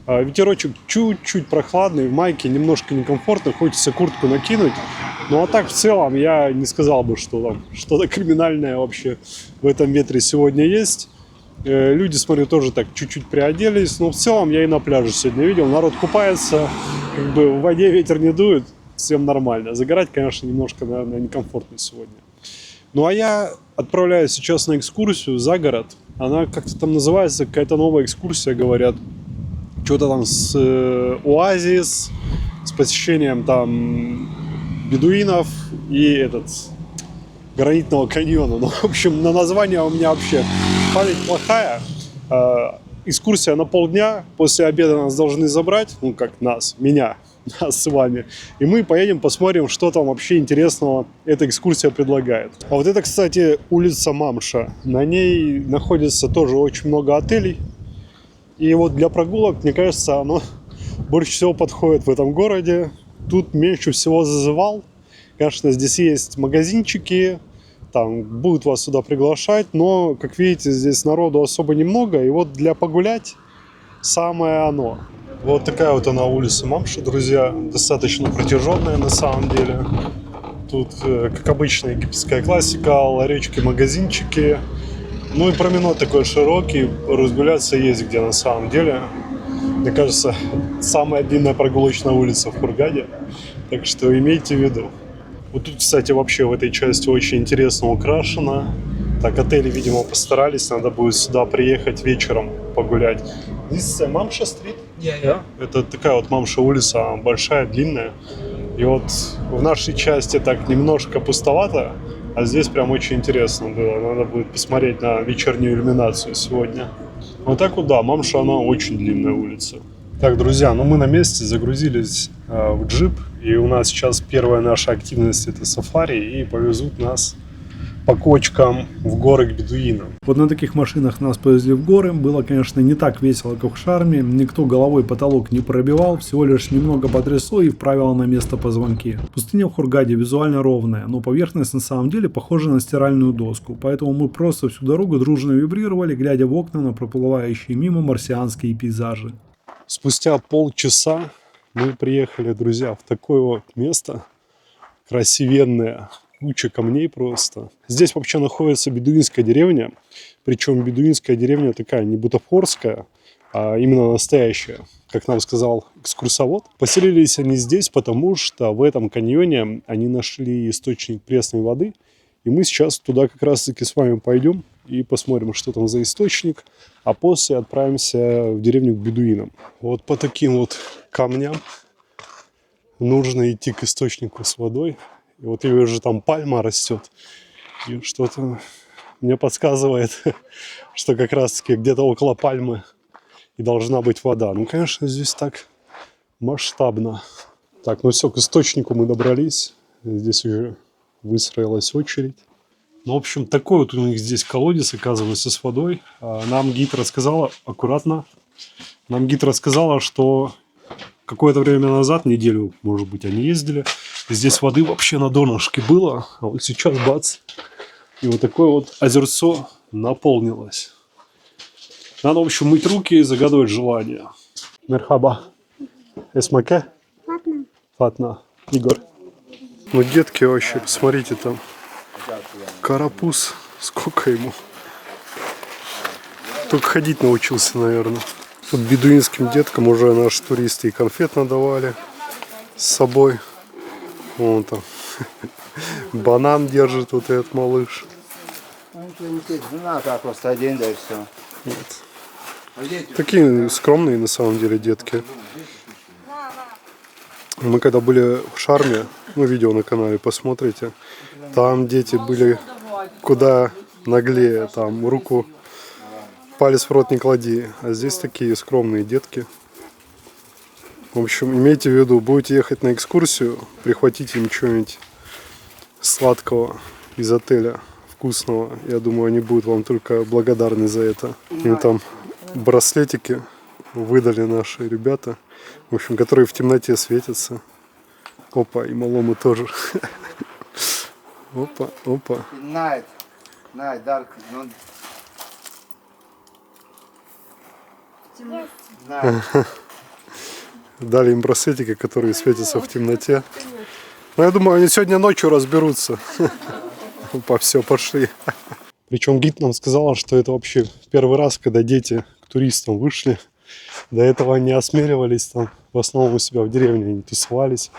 Speaker 3: ветерочек чуть-чуть прохладный, в майке немножко некомфортно, хочется куртку накинуть. Ну а так в целом я не сказал бы, что там что-то криминальное вообще в этом ветре сегодня есть. Люди, смотрю, тоже так чуть-чуть приоделись, но в целом я и на пляже сегодня видел, народ купается, как бы в воде ветер не дует, всем нормально. Загорать, конечно, немножко, наверное, некомфортно сегодня. Ну а я отправляюсь сейчас на экскурсию за город. Она как-то там называется, какая-то новая экскурсия, говорят. Что-то там с оазис, с посещением там бедуинов и гранитного каньона. Ну, в общем, на название у меня вообще память плохая. Экскурсия на полдня. После обеда нас должны забрать. Ну, как нас с вами. И мы поедем, посмотрим, что там вообще интересного эта экскурсия предлагает. А вот это, кстати, улица Мамша. На ней находится тоже очень много отелей. И вот для прогулок, мне кажется, оно больше всего подходит в этом городе. Тут меньше всего зазывал. Конечно, здесь есть магазинчики, там будут вас сюда приглашать, но, как видите, здесь народу особо немного. И вот для погулять самое оно. Вот такая вот она улица Мамши, друзья. Достаточно протяженная на самом деле. Тут, как обычно, египетская классика, ларечки, магазинчики. Ну и променад такой широкий, разгуляться есть где на самом деле. Мне кажется, самая длинная прогулочная улица в Хургаде. Так что имейте в виду. Вот тут, кстати, вообще в этой части очень интересно украшено. Так, отели, видимо, постарались. Надо будет сюда приехать вечером погулять. Здесь Мамша стрит. Это такая вот Мамша улица, большая, длинная. И вот в нашей части так немножко пустовато. А здесь прям очень интересно было. Надо будет посмотреть на вечернюю иллюминацию сегодня. Вот так вот, да, Мамша, она очень длинная улица. Так, друзья, ну мы на месте загрузились в джип. И у нас сейчас первая наша активность — это сафари. И повезут нас по кочкам в горы к бедуинам.
Speaker 2: Вот на таких машинах нас повезли в горы. Было, конечно, не так весело, как в Шарме. Никто головой потолок не пробивал, всего лишь немного потрясло и вправило на место позвонки. Пустыня в Хургаде визуально ровная, но поверхность на самом деле похожа на стиральную доску. Поэтому мы просто всю дорогу дружно вибрировали, глядя в окна на проплывающие мимо марсианские пейзажи.
Speaker 3: Спустя полчаса мы приехали, друзья, в такое вот место красивенное. Куча камней просто. Здесь вообще находится бедуинская деревня. Причем бедуинская деревня такая не бутафорская, а именно настоящая. Как нам сказал экскурсовод. Поселились они здесь, потому что в этом каньоне они нашли источник пресной воды. И мы сейчас туда как раз-таки с вами пойдем и посмотрим, что там за источник. А после отправимся в деревню к бедуинам. Вот по таким вот камням нужно идти к источнику с водой. И вот я вижу, там пальма растет. И что-то мне подсказывает, что как раз-таки где-то около пальмы и должна быть вода. Ну, конечно, здесь так масштабно. Так, ну все, к источнику мы добрались. Здесь уже выстроилась очередь. Ну, в общем, такой вот у них здесь колодец, оказывается, с водой. Нам гид рассказала, аккуратно, что какое-то время назад, неделю, может быть, они ездили, и здесь воды вообще на донышке было, а вот сейчас бац, и вот такое вот озерцо наполнилось. Надо, в общем, мыть руки и загадывать желания. Мерхаба. Эсмаке?
Speaker 6: Фатна.
Speaker 3: Фатна. Игорь. Ну, детки вообще, посмотрите, там карапуз, сколько ему. Только ходить научился, наверное. Тут бедуинским деткам уже наши туристы и конфет надавали с собой. Вон там банан держит вот этот малыш.
Speaker 11: Просто один, да и все.
Speaker 3: Вот. Такие скромные на самом деле детки. Мы когда были в Шарме, ну видео на канале посмотрите, там дети были куда наглее, там руку, палец в рот не клади, а здесь такие скромные детки. В общем, имейте в виду, будете ехать на экскурсию, прихватите им что-нибудь сладкого из отеля, вкусного. Я думаю, они будут вам только благодарны за это. Им там браслетики выдали наши ребята, в общем, которые в темноте светятся. Опа, и малому тоже. Опа, опа.
Speaker 11: Night, dark,
Speaker 3: Дали им браслетики, которые светятся в темноте. Но я думаю, они сегодня ночью разберутся. Опа, все, пошли. Причем гид нам сказал, что это вообще первый раз, когда дети к туристам вышли. До этого они осмеливались там, в основном у себя в деревне, они тусовались,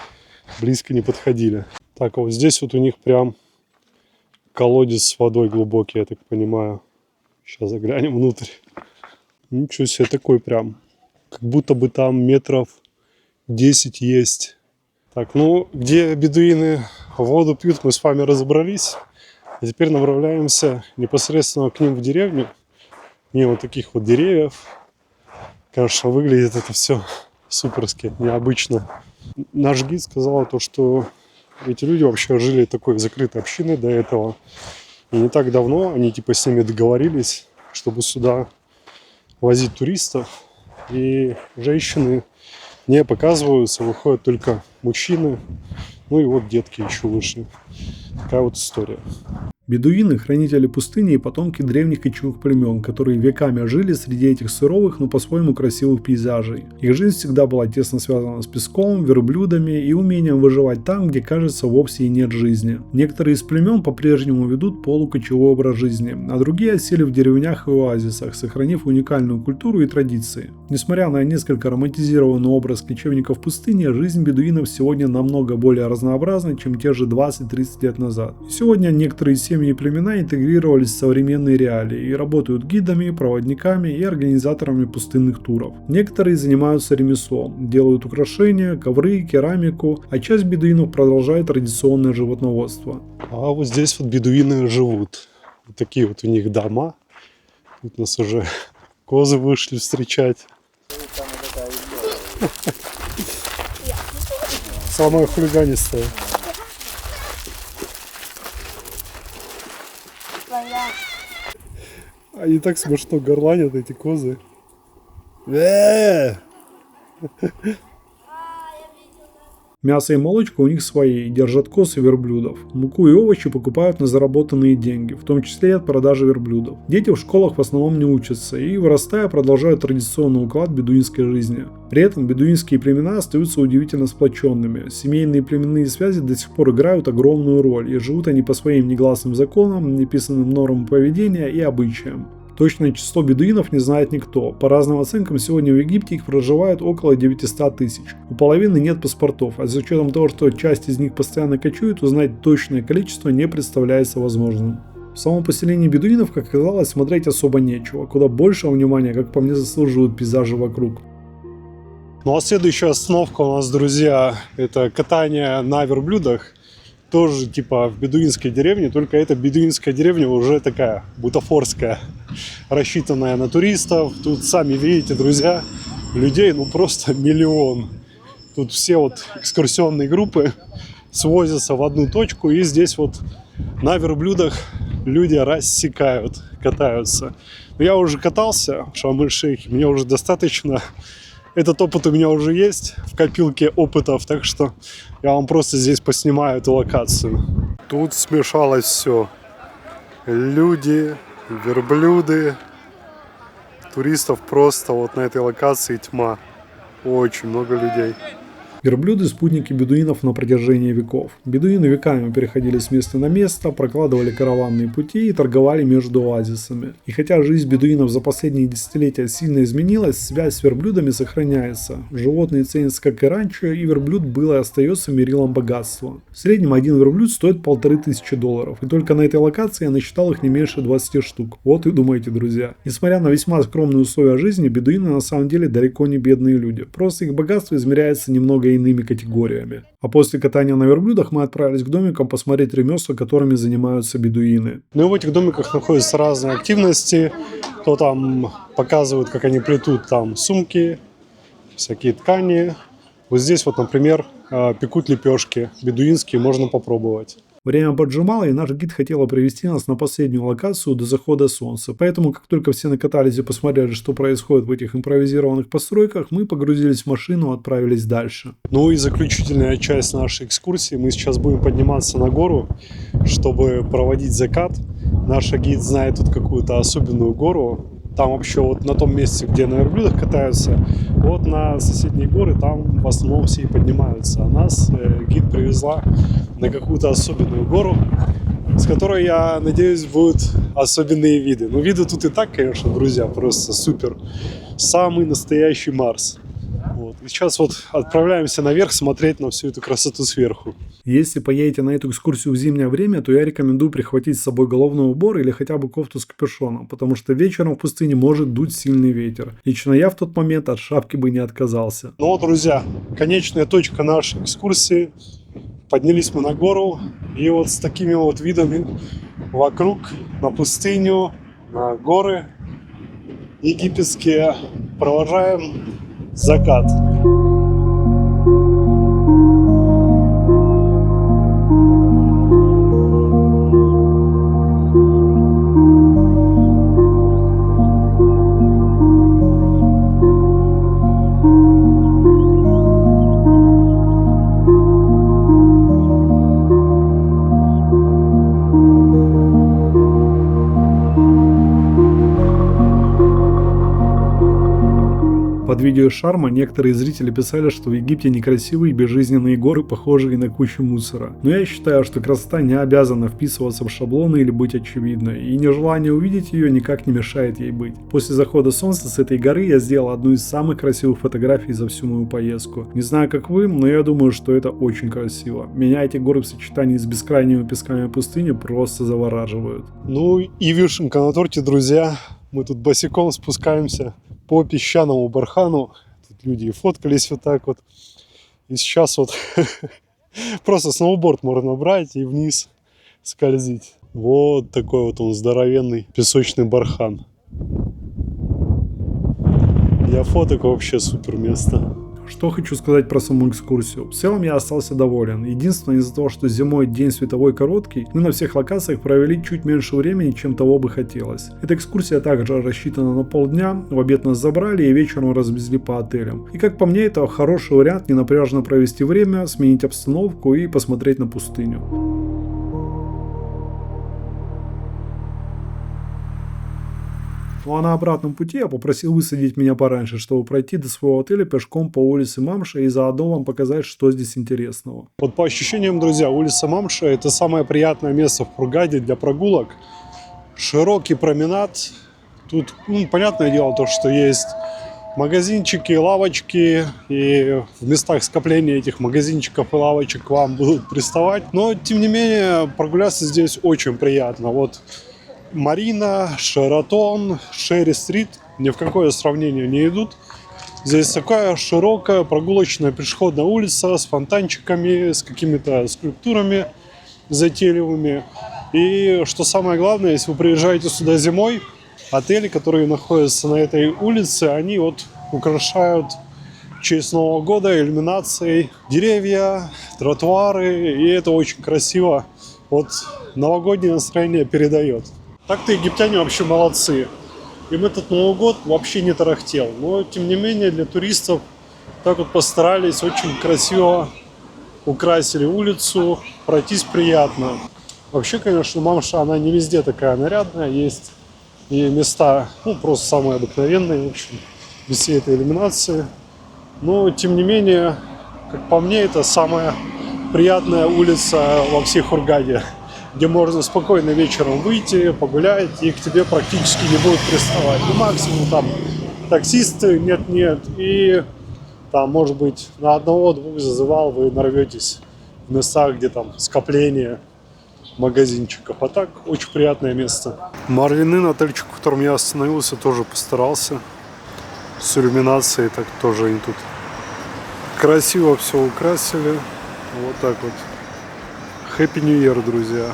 Speaker 3: близко не подходили. Так, а вот здесь вот у них прям колодец с водой глубокий, я так понимаю. Сейчас заглянем внутрь. Ничего себе, такой прям, как будто бы там метров 10 есть. Так, ну, где бедуины воду пьют, мы с вами разобрались. А теперь направляемся непосредственно к ним в деревню. Не вот таких вот деревьев. Конечно, выглядит это все суперски, необычно. Наш гид сказал то, что эти люди вообще жили такой закрытой общиной до этого. И не так давно они типа с ними договорились, чтобы сюда возить туристов. И женщины не показываются, выходят только мужчины. Ну и вот детки еще вышли. Такая вот история.
Speaker 2: Бедуины – хранители пустыни и потомки древних кочевых племен, которые веками жили среди этих суровых, но по-своему красивых пейзажей. Их жизнь всегда была тесно связана с песком, верблюдами и умением выживать там, где, кажется, вовсе и нет жизни. Некоторые из племен по-прежнему ведут полукочевой образ жизни, а другие осели в деревнях и оазисах, сохранив уникальную культуру и традиции. Несмотря на несколько романтизированный образ кочевников пустыни, жизнь бедуинов сегодня намного более разнообразна, чем те же 20-30 лет назад. Сегодня некоторые семьи и племена интегрировались в современные реалии и работают гидами, проводниками и организаторами пустынных туров. Некоторые занимаются ремеслом, делают украшения, ковры, керамику, а часть бедуинов продолжает традиционное животноводство.
Speaker 3: А вот здесь вот бедуины живут. Вот такие вот у них дома. Тут нас уже козы вышли встречать. Самая хулиганистая. Они так смешно горланят, эти козы.
Speaker 2: Мясо и молочка у них свои, держат коз и верблюдов. Муку и овощи покупают на заработанные деньги, в том числе и от продажи верблюдов. Дети в школах в основном не учатся и, вырастая, продолжают традиционный уклад бедуинской жизни. При этом бедуинские племена остаются удивительно сплоченными. Семейные и племенные связи до сих пор играют огромную роль, и живут они по своим негласным законам, неписанным нормам поведения и обычаям. Точное число бедуинов не знает никто. По разным оценкам, сегодня в Египте их проживает около 900 тысяч. У половины нет паспортов, а с учетом того, что часть из них постоянно кочует, узнать точное количество не представляется возможным. В самом поселении бедуинов, как оказалось, смотреть особо нечего. Куда большего внимания, как по мне, заслуживают пейзажи вокруг.
Speaker 3: Ну а следующая остановка у нас, друзья, это катание на верблюдах. Тоже типа в бедуинской деревне, только эта бедуинская деревня уже такая бутафорская, рассчитанная на туристов. Тут сами видите, друзья, людей ну просто миллион. Тут все вот экскурсионные группы свозятся в одну точку, и здесь вот на верблюдах люди рассекают, катаются. Но я уже катался в Шарм-эль-Шейхе, мне уже достаточно. Этот опыт у меня уже есть в копилке опытов, так что я вам просто здесь поснимаю эту локацию. Тут смешалось все. Люди, верблюды, туристов просто вот на этой локации тьма. Очень много людей.
Speaker 2: Верблюды – спутники бедуинов на протяжении веков. Бедуины веками переходили с места на место, прокладывали караванные пути и торговали между оазисами. И хотя жизнь бедуинов за последние десятилетия сильно изменилась, связь с верблюдами сохраняется. Животные ценятся как и раньше, и верблюд был и остается мерилом богатства. В среднем один верблюд стоит $1500, и только на этой локации я насчитал их не меньше 20 штук. Вот и думайте, друзья. Несмотря на весьма скромные условия жизни, бедуины на самом деле далеко не бедные люди. Просто их богатство измеряется немного иными категориями. А после катания на верблюдах мы отправились к домикам посмотреть ремесла, которыми занимаются бедуины.
Speaker 3: Ну и в этих домиках находятся разные активности. Кто там показывает, как они плетут там сумки, всякие ткани. Вот здесь вот, например, пекут лепешки бедуинские, можно попробовать.
Speaker 2: Время поджимало, и наш гид хотела привести нас на последнюю локацию до захода солнца. Поэтому, как только все накатались и посмотрели, что происходит в этих импровизированных постройках, мы погрузились в машину и отправились дальше.
Speaker 3: Ну и заключительная часть нашей экскурсии. Мы сейчас будем подниматься на гору, чтобы проводить закат. Наш гид знает тут какую-то особенную гору. Там вообще вот на том месте, где на верблюдах катаются, вот на соседние горы там в основном все и поднимаются. А нас гид привезла на какую-то особенную гору, с которой, я надеюсь, будут особенные виды. Но виды тут и так, конечно, друзья, просто супер. Самый настоящий Марс. Вот. И сейчас вот отправляемся наверх смотреть на всю эту красоту сверху.
Speaker 2: Если поедете на эту экскурсию в зимнее время, то я рекомендую прихватить с собой головной убор или хотя бы кофту с капюшоном, потому что вечером в пустыне может дуть сильный ветер. Лично я в тот момент от шапки бы не отказался.
Speaker 3: Ну вот, друзья, конечная точка нашей экскурсии. Поднялись мы на гору, и вот с такими вот видами вокруг, на пустыню, на горы египетские, провожаем закат.
Speaker 2: Под видео Шарма некоторые зрители писали, что в Египте некрасивые и безжизненные горы, похожие на кучу мусора. Но я считаю, что красота не обязана вписываться в шаблоны или быть очевидной, и нежелание увидеть ее никак не мешает ей быть. После захода солнца с этой горы я сделал одну из самых красивых фотографий за всю мою поездку. Не знаю, как вы, но я думаю, что это очень красиво. Меня эти горы в сочетании с бескрайними песками пустыни просто завораживают.
Speaker 3: Ну и вишенка на торте, друзья. Мы тут босиком спускаемся по песчаному бархану. Тут люди и фоткались вот так вот. И сейчас вот просто сноуборд можно брать и вниз скользить. Вот такой вот он здоровенный песочный бархан. Для фоток вообще супер место.
Speaker 2: Что хочу сказать про саму экскурсию. В целом я остался доволен. Единственное, из-за того, что зимой день световой короткий, мы на всех локациях провели чуть меньше времени, чем того бы хотелось. Эта экскурсия также рассчитана на полдня, в обед нас забрали и вечером развезли по отелям. И как по мне, это хороший вариант ненапряжно провести время, сменить обстановку и посмотреть на пустыню. Ну а на обратном пути я попросил высадить меня пораньше, чтобы пройти до своего отеля пешком по улице Мамша и заодно вам показать, что здесь интересного.
Speaker 3: Вот по ощущениям, друзья, улица Мамша — это самое приятное место в Хургаде для прогулок. Широкий променад. Тут, понятное дело, то, что есть магазинчики, лавочки, и в местах скопления этих магазинчиков и лавочек к вам будут приставать. Но, тем не менее, прогуляться здесь очень приятно. Вот Марина, Шератон, Шерри-стрит ни в какое сравнение не идут. Здесь такая широкая прогулочная пешеходная улица с фонтанчиками, с какими-то скульптурами затейливыми. И что самое главное, если вы приезжаете сюда зимой, отели, которые находятся на этой улице, они вот украшают в честь Нового года иллюминацией деревья, тротуары, и это очень красиво. Вот новогоднее настроение передает. Так-то египтяне вообще молодцы. Им этот Новый год вообще не тарахтел. Но, тем не менее, для туристов так вот постарались, очень красиво украсили улицу, пройтись приятно. Вообще, конечно, Мамша, она не везде такая нарядная. Есть и места, просто самые обыкновенные, в общем, без всей этой иллюминации. Но, тем не менее, как по мне, это самая приятная улица во всей Хургаде, где можно спокойно вечером выйти, погулять, и к тебе практически не будут приставать. Ну, максимум там таксисты нет-нет, и там, может быть, на одного-двух зазывал, вы нарветесь в местах, где там скопление магазинчиков. А так, очень приятное место. Марвин, отельчик, в котором я остановился, тоже постарался. С иллюминацией, так тоже они тут красиво все украсили. Вот так вот. Happy New Year, друзья.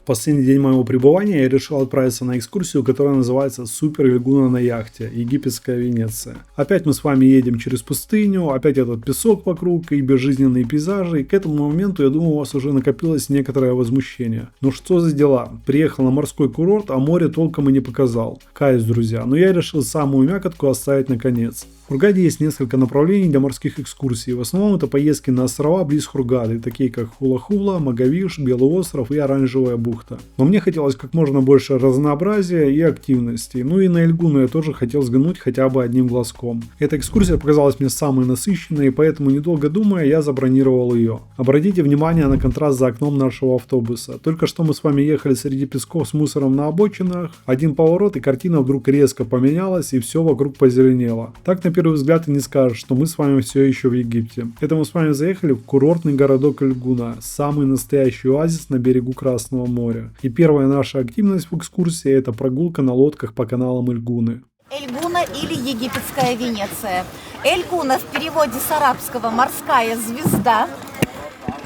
Speaker 2: В последний день моего пребывания я решил отправиться на экскурсию, которая называется «Супер Ильгуна на яхте. Египетская Венеция». Опять мы с вами едем через пустыню, опять этот песок вокруг и безжизненные пейзажи. И к этому моменту, я думаю, у вас уже накопилось некоторое возмущение. Ну что за дела? Приехал на морской курорт, а море толком и не показал. Каюсь, друзья, но я решил самую мякотку оставить наконец. В Хургаде есть несколько направлений для морских экскурсий. В основном это поездки на острова близ Хургады, такие как Хула-Хула, Магавиш, Белый остров и Оранжевая бухта. Но мне хотелось как можно больше разнообразия и активностей. Ну и на Ильгуну я тоже хотел взглянуть хотя бы одним глазком. Эта экскурсия показалась мне самой насыщенной, и поэтому, недолго думая, я забронировал ее. Обратите внимание на контраст за окном нашего автобуса. Только что мы с вами ехали среди песков с мусором на обочинах, один поворот и картина вдруг резко поменялась, и все вокруг позеленело. Так на первый взгляд и не скажешь, что мы с вами все еще в Египте. Это мы с вами заехали в курортный городок Ильгуна, самый настоящий оазис на берегу Красного моря. И первая наша активность в экскурсии — это прогулка на лодках по каналам Ильгуны.
Speaker 12: Эльгуна или Египетская Венеция. Эльгуна в переводе с арабского «морская звезда».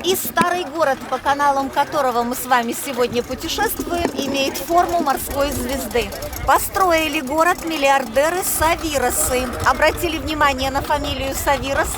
Speaker 12: И старый город, по каналам которого мы с вами сегодня путешествуем, имеет форму морской звезды. Построили город миллиардеры Савиросы. Обратили внимание на фамилию Савирос.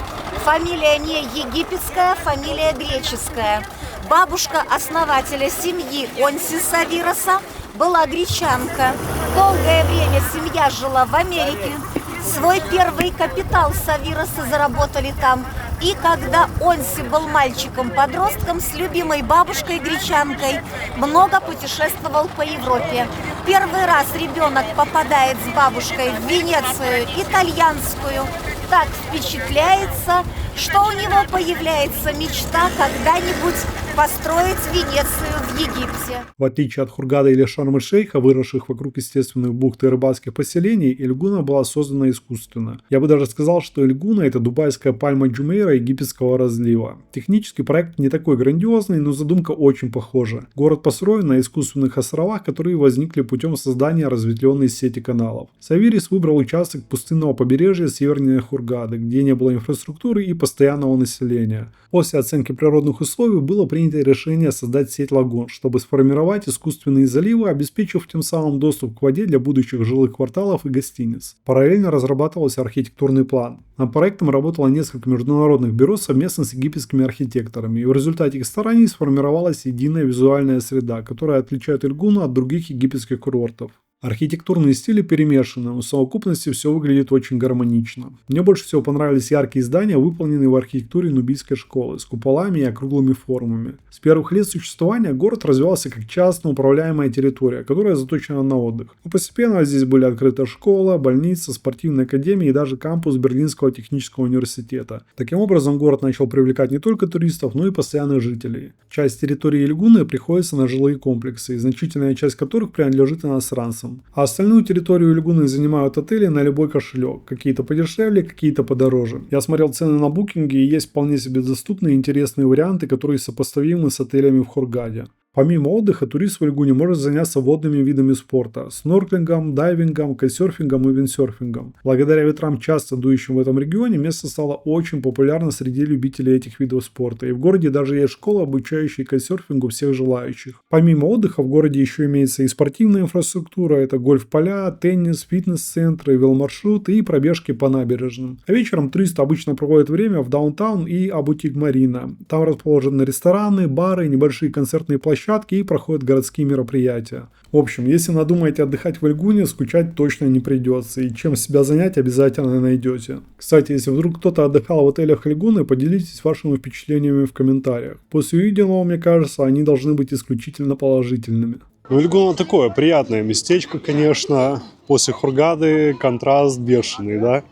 Speaker 12: Фамилия не египетская, фамилия греческая. Бабушка основателя семьи Онси Савироса была гречанка. Долгое время семья жила в Америке. Свой первый капитал Савиросы заработали там. И когда Онси был мальчиком-подростком с любимой бабушкой-гречанкой, много путешествовал по Европе. Первый раз ребенок попадает с бабушкой в Венецию итальянскую, так впечатляется, что у него появляется мечта когда-нибудь построить Венецию в Египте.
Speaker 2: В отличие от Хургады или Шарм-эль-Шейха, выросших вокруг естественных бухт и рыбацких поселений, Ильгуна была создана искусственно. Я бы даже сказал, что Ильгуна — это дубайская пальма Джумейра египетского разлива. Технически проект не такой грандиозный, но задумка очень похожа. Город построен на искусственных островах, которые возникли путем создания разветвленной сети каналов. Савирис выбрал участок пустынного побережья севернее Хургады, где не было инфраструктуры и постоянного населения. После оценки природных условий было принято решение создать сеть лагун, чтобы сформировать искусственные заливы, обеспечив тем самым доступ к воде для будущих жилых кварталов и гостиниц. Параллельно разрабатывался архитектурный план. Над проектом работало несколько международных бюро совместно с египетскими архитекторами, и в результате их стараний сформировалась единая визуальная среда, которая отличает Ильгуну от других египетских курортов. Архитектурные стили перемешаны, но в совокупности все выглядит очень гармонично. Мне больше всего понравились яркие здания, выполненные в архитектуре нубийской школы, с куполами и округлыми формами. С первых лет существования город развивался как частно управляемая территория, которая заточена на отдых. Но постепенно здесь были открыта школа, больница, спортивная академия и даже кампус Берлинского технического университета. Таким образом, город начал привлекать не только туристов, но и постоянных жителей. Часть территории Ильгуны приходится на жилые комплексы, и значительная часть которых принадлежит иностранцам. А остальную территорию Ильгуны занимают отели на любой кошелек. Какие-то подешевле, какие-то подороже. Я смотрел цены на букинге, и есть вполне себе доступные и интересные варианты, которые сопоставимы с отелями в Хургаде. Помимо отдыха, турист в Ильгуне может заняться водными видами спорта – снорклингом, дайвингом, кайтсерфингом и виндсерфингом. Благодаря ветрам, часто дующим в этом регионе, место стало очень популярно среди любителей этих видов спорта. И в городе даже есть школа, обучающая кайтсерфингу всех желающих. Помимо отдыха, в городе еще имеется и спортивная инфраструктура – это гольф-поля, теннис, фитнес-центры, веломаршруты и пробежки по набережным. А вечером туристы обычно проводят время в даунтаун и Абутик-Марина. Там расположены рестораны, бары, небольшие концертные площадки и проходят городские мероприятия. В общем, если надумаете отдыхать в Ильгуне, скучать точно не придется, и чем себя занять обязательно найдете. Кстати, если вдруг кто-то отдыхал в отелях Ильгуны, поделитесь вашими впечатлениями в комментариях. После увиденного, мне кажется, они должны быть исключительно положительными.
Speaker 3: Ну, Ильгуна такое приятное местечко, конечно. После Хургады контраст бешеный, да?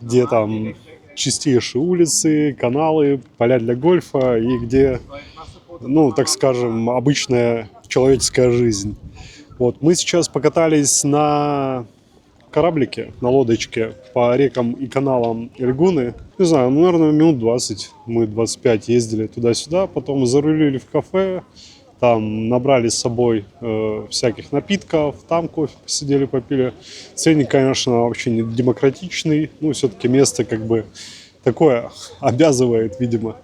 Speaker 3: Где там чистейшие улицы, каналы, поля для гольфа и где, ну, так скажем, обычная человеческая жизнь. Вот, мы сейчас покатались на кораблике, на лодочке по рекам и каналам Ильгуны. Не знаю, ну, наверное, минут 20, мы 25 ездили туда-сюда, потом зарулили в кафе, там набрали с собой всяких напитков, там кофе посидели, попили. Ценник, конечно, вообще не демократичный, ну, все-таки место как бы такое обязывает, видимо.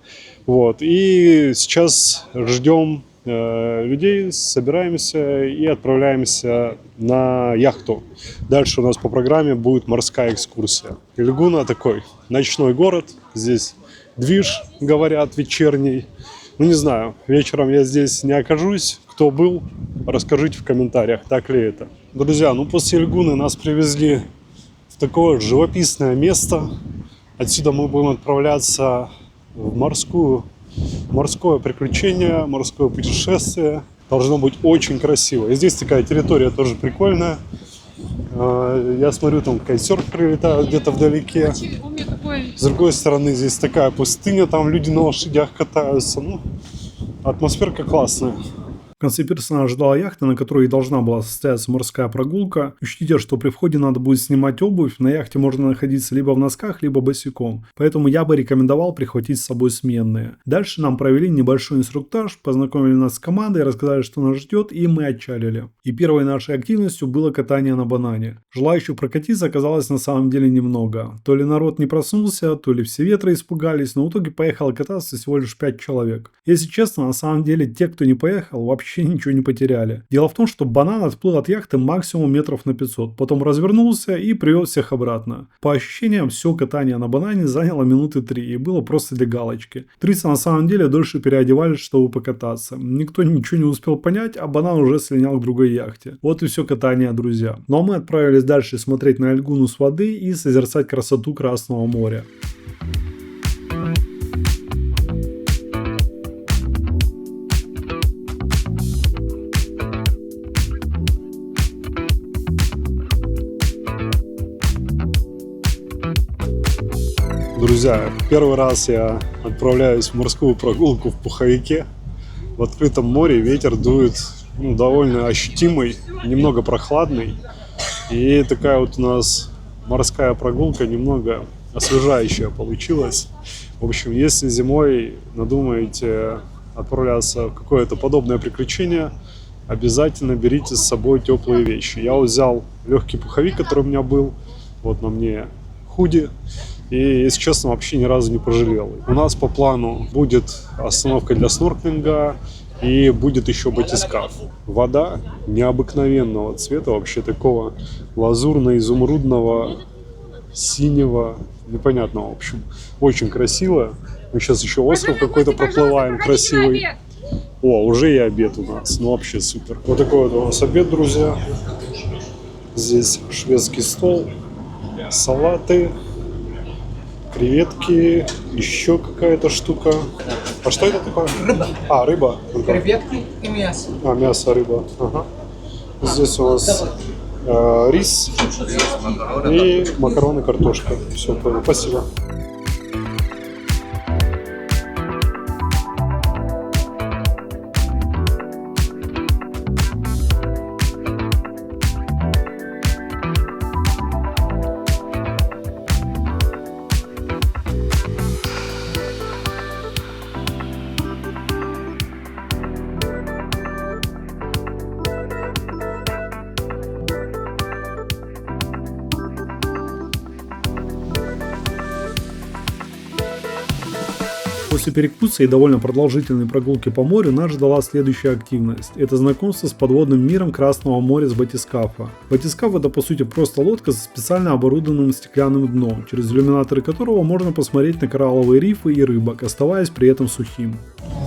Speaker 3: Вот, и сейчас ждем людей, собираемся и отправляемся на яхту. Дальше у нас по программе будет морская экскурсия. Эльгуна такой ночной город, здесь движ, говорят, вечерний. Ну не знаю, вечером я здесь не окажусь. Кто был, расскажите в комментариях, так ли это. Друзья, ну после Эльгуны нас привезли в такое живописное место. Отсюда мы будем отправляться в морское приключение, морское путешествие. Должно быть очень красиво. И здесь такая территория тоже прикольная. Я смотрю, там кайтсерф прилетает где-то вдалеке. С другой стороны, здесь такая пустыня, там люди на лошадях катаются. Ну, атмосферка классная.
Speaker 2: В конце пирса нас ждала яхта, на которой и должна была состояться морская прогулка. Учтите, что при входе надо будет снимать обувь. На яхте можно находиться либо в носках, либо босиком. Поэтому я бы рекомендовал прихватить с собой сменные. Дальше нам провели небольшой инструктаж, познакомили нас с командой, рассказали, что нас ждет, и мы отчалили. И первой нашей активностью было катание на банане. Желающих прокатиться оказалось на самом деле немного. То ли народ не проснулся, то ли все ветры испугались, но в итоге поехало кататься всего лишь 5 человек. Если честно, на самом деле те, кто не поехал, вообще ничего не потеряли. Дело в том, что банан отплыл от яхты максимум метров на 500, потом развернулся и привез всех обратно. По ощущениям, все катание на банане заняло минуты 3 и было просто для галочки. Туристы на самом деле дольше переодевались, чтобы покататься. Никто ничего не успел понять, а банан уже слинял к другой яхте. Вот и все катание, друзья. Ну а мы отправились дальше смотреть на Эльгуну с воды и созерцать красоту Красного моря.
Speaker 3: Друзья, первый раз я отправляюсь в морскую прогулку в пуховике. В открытом море ветер дует довольно ощутимый, немного прохладный. И такая вот у нас морская прогулка немного освежающая получилась. В общем, если зимой надумаете отправляться в какое-то подобное приключение, обязательно берите с собой теплые вещи. Я вот взял легкий пуховик, который у меня был. Вот на мне худи. И, если честно, вообще ни разу не пожалел. У нас по плану будет остановка для снорклинга и будет еще батискаф. Вода необыкновенного цвета, вообще такого лазурно-изумрудного, синего, непонятного, в общем. Очень красиво. Мы сейчас еще остров какой-то проплываем красивый. О, уже и обед у нас. Ну вообще супер. Вот такой вот у нас обед, друзья. Здесь шведский стол, салаты, креветки, еще какая-то штука. А что это такое?
Speaker 13: Рыба.
Speaker 3: А, рыба.
Speaker 13: Креветки и мясо.
Speaker 3: А, мясо, рыба. Ага. Здесь у нас рис и макароны, картошка. Все, понял. Спасибо.
Speaker 2: После перекуса и довольно продолжительной прогулки по морю нас ждала следующая активность. Это знакомство с подводным миром Красного моря с батискафа. Батискаф — это по сути просто лодка со специально оборудованным стеклянным дном, через иллюминаторы которого можно посмотреть на коралловые рифы и рыбок, оставаясь при этом сухим.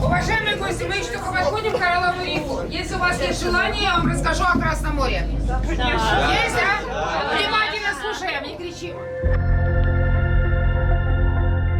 Speaker 14: Уважаемые гости, мы еще только подходим к коралловому рифу. Если у вас есть желание, я вам расскажу о Красном море. Есть, а? Внимательно слушаем, не кричим.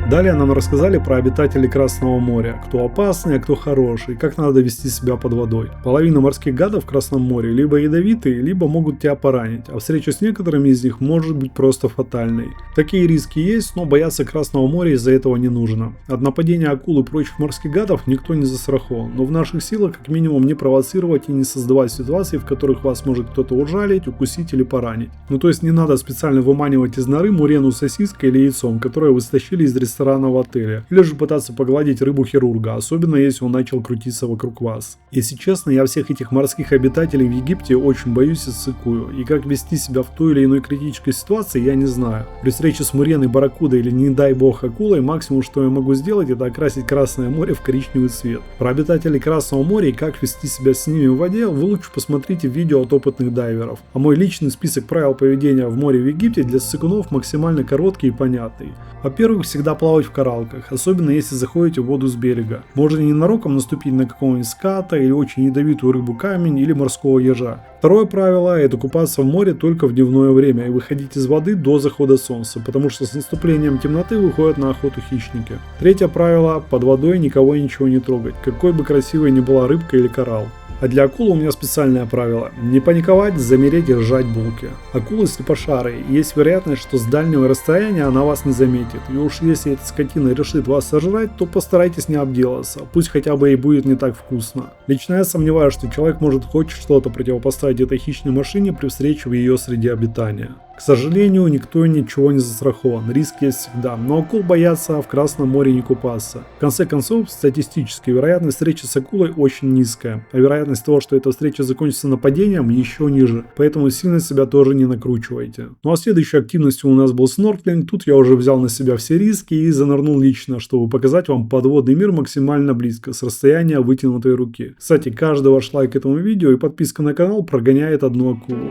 Speaker 2: Далее нам рассказали про обитателей Красного моря, кто опасный, а кто хороший, как надо вести себя под водой. Половина морских гадов в Красном море либо ядовитые, либо могут тебя поранить, а встреча с некоторыми из них может быть просто фатальной. Такие риски есть, но бояться Красного моря из-за этого не нужно. От нападения акул и прочих морских гадов никто не застрахован, но в наших силах как минимум не провоцировать и не создавать ситуации, в которых вас может кто-то ужалить, укусить или поранить. Ну то есть не надо специально выманивать из норы мурену сосиской или яйцом, которое вы стащили из ресторана ресторана в отеле, или же пытаться погладить рыбу хирурга, особенно если он начал крутиться вокруг вас. Если честно, я всех этих морских обитателей в Египте очень боюсь и ссыкую, и как вести себя в той или иной критической ситуации я не знаю. При встрече с муреной, барракудой или, не дай бог, акулой, максимум, что я могу сделать, это окрасить Красное море в коричневый цвет. Про обитателей Красного моря и как вести себя с ними в воде вы лучше посмотрите видео от опытных дайверов. А мой личный список правил поведения в море в Египте для ссыкунов максимально короткий и понятный. Во-первых, всегда плавать в кораллках, особенно если заходите в воду с берега. Можно ненароком наступить на какого-нибудь ската или очень ядовитую рыбу камень или морского ежа. Второе правило – это купаться в море только в дневное время и выходить из воды до захода солнца, потому что с наступлением темноты выходят на охоту хищники. Третье правило – под водой никого и ничего не трогать, какой бы красивой ни была рыбка или коралл. А для акул у меня специальное правило – не паниковать, замереть и сжать булки. Акулы слепошары, и есть вероятность, что с дальнего расстояния она вас не заметит. И уж если эта скотина решит вас сожрать, то постарайтесь не обделаться, пусть хотя бы и будет не так вкусно. Лично я сомневаюсь, что человек может хоть что-то противопоставить этой хищной машине при встрече в ее среде обитания. К сожалению, никто и ничего не застрахован, риск есть всегда, но акул боятся в Красном море не купаться. В конце концов, статистически вероятность встречи с акулой очень низкая, а вероятность того, что эта встреча закончится нападением, еще ниже, поэтому сильно себя тоже не накручивайте. Ну а следующей активностью у нас был снорклинг, тут я уже взял на себя все риски и занырнул лично, чтобы показать вам подводный мир максимально близко, с расстояния вытянутой руки. Кстати, каждый ваш лайк этому видео и подписка на канал прогоняет одну акулу.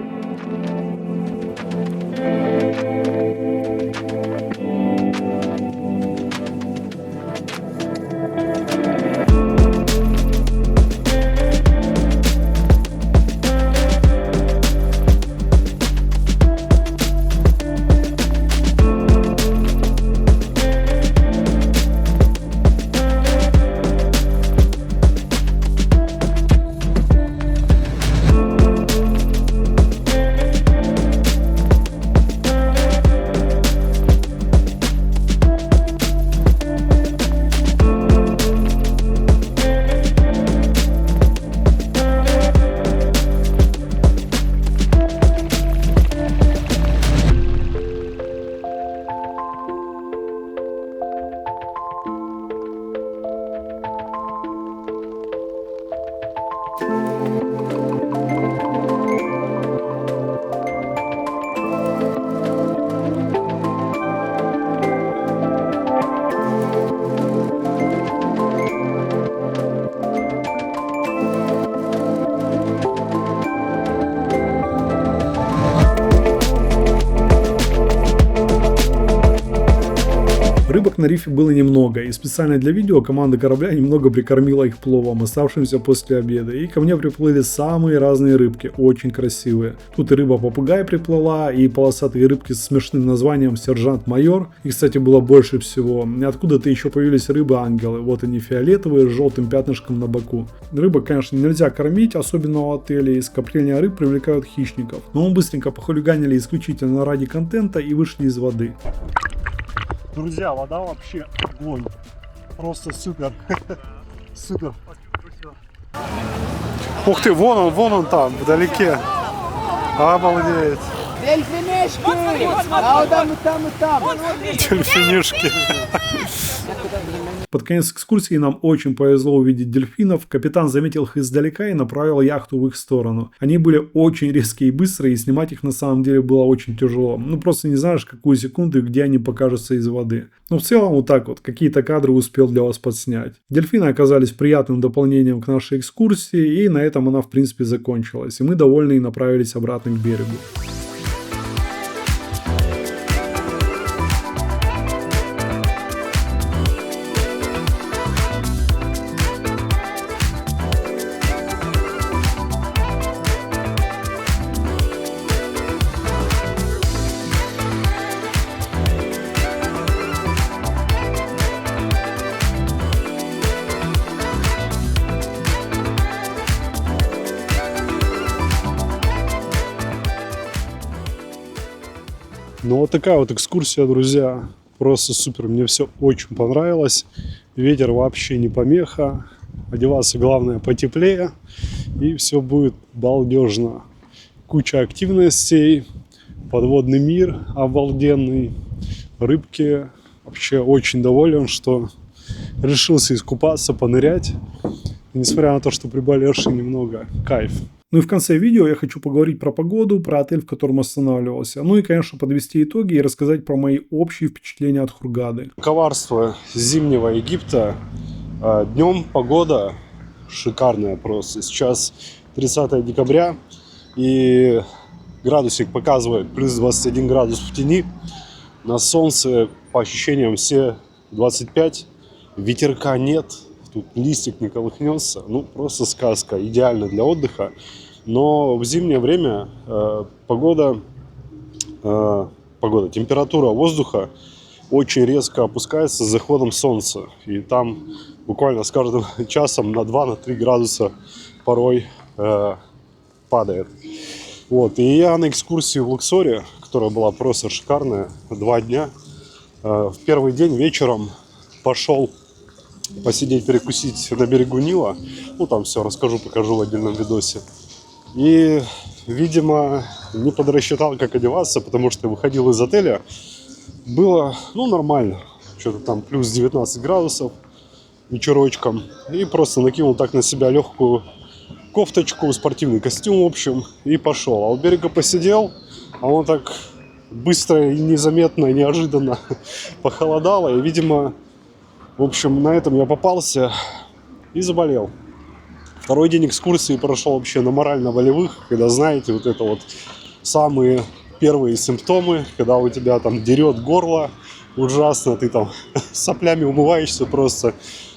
Speaker 2: Рыбок на рифе было немного, и специально для видео команда корабля немного прикормила их пловом, оставшимся после обеда, и ко мне приплыли самые разные рыбки, очень красивые. Тут и рыба-попугай приплыла, и полосатые рыбки с смешным названием сержант-майор, их, кстати, было больше всего. И откуда-то еще появились рыбы-ангелы, вот они фиолетовые с желтым пятнышком на боку. Рыбок, конечно, нельзя кормить, особенно в отеле, и скопления рыб привлекают хищников, но мы быстренько похулиганили исключительно ради контента и вышли из воды.
Speaker 3: Друзья, вода вообще огонь. Просто супер. Супер. Ух ты, вон он там, вдалеке. Обалдеть. Дельфинишки.
Speaker 2: Под конец экскурсии нам очень повезло увидеть дельфинов. Капитан заметил их издалека и направил яхту в их сторону. Они были очень резкие и быстрые, и снимать их на самом деле было очень тяжело. Ну просто не знаешь, какую секунду и где они покажутся из воды. Но в целом вот так вот, какие-то кадры успел для вас подснять. Дельфины оказались приятным дополнением к нашей экскурсии, и на этом она в принципе закончилась. И мы довольны и направились обратно к берегу.
Speaker 3: Ну вот такая вот экскурсия, друзья. Просто супер. Мне все очень понравилось. Ветер вообще не помеха. Одеваться главное потеплее. И все будет балдежно. Куча активностей. Подводный мир обалденный. Рыбки Вообще очень доволен, что решился искупаться, понырять. И несмотря на то, что приболевший немного, кайф.
Speaker 2: Ну и в конце видео я хочу поговорить про погоду, про отель, в котором останавливался. Ну и, конечно, подвести итоги и рассказать про мои общие впечатления от Хургады.
Speaker 3: Коварство зимнего Египта. Днем погода шикарная просто. Сейчас 30 декабря и градусник показывает плюс 21 градус в тени. На солнце по ощущениям все 25. Ветерка нет. Тут листик не колыхнется. Ну, просто сказка. Идеально для отдыха. Но в зимнее время температура воздуха очень резко опускается с заходом солнца. И там буквально с каждым часом на 2-3 градуса порой падает. Вот. И я на экскурсии в Луксоре, которая была просто шикарная, 2 дня. В первый день вечером пошел посидеть, перекусить на берегу Нила. Ну, там все расскажу, покажу в отдельном видосе. И, видимо, не подрасчитал, как одеваться, потому что выходил из отеля. Было, ну, нормально. Что-то там плюс 19 градусов вечерочком. И просто накинул так на себя легкую кофточку, спортивный костюм, в общем, и пошел. А у берега посидел, а он так быстро и незаметно, неожиданно похолодало. И, видимо, в общем, на этом я попался и заболел. Второй день экскурсии прошел вообще на морально-волевых, когда, знаете, вот это вот самые первые симптомы, когда у тебя там дерет горло ужасно, ты там соплями умываешься просто.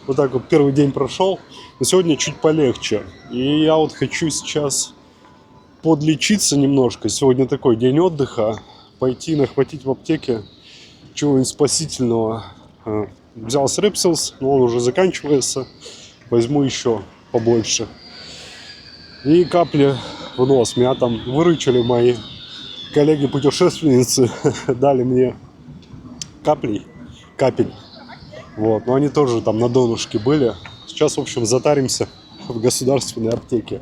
Speaker 3: Вот так вот первый день прошел, но сегодня чуть полегче. И я вот хочу сейчас подлечиться немножко. Сегодня такой день отдыха, пойти нахватить в аптеке чего-нибудь спасительного. Взял Strepsils, но он уже заканчивается. Возьму еще побольше. И капли в нос. Меня там выручили мои коллеги-путешественницы. Дали мне капель. Вот. Но они тоже там на донышке были. Сейчас, в общем, затаримся в государственной аптеке.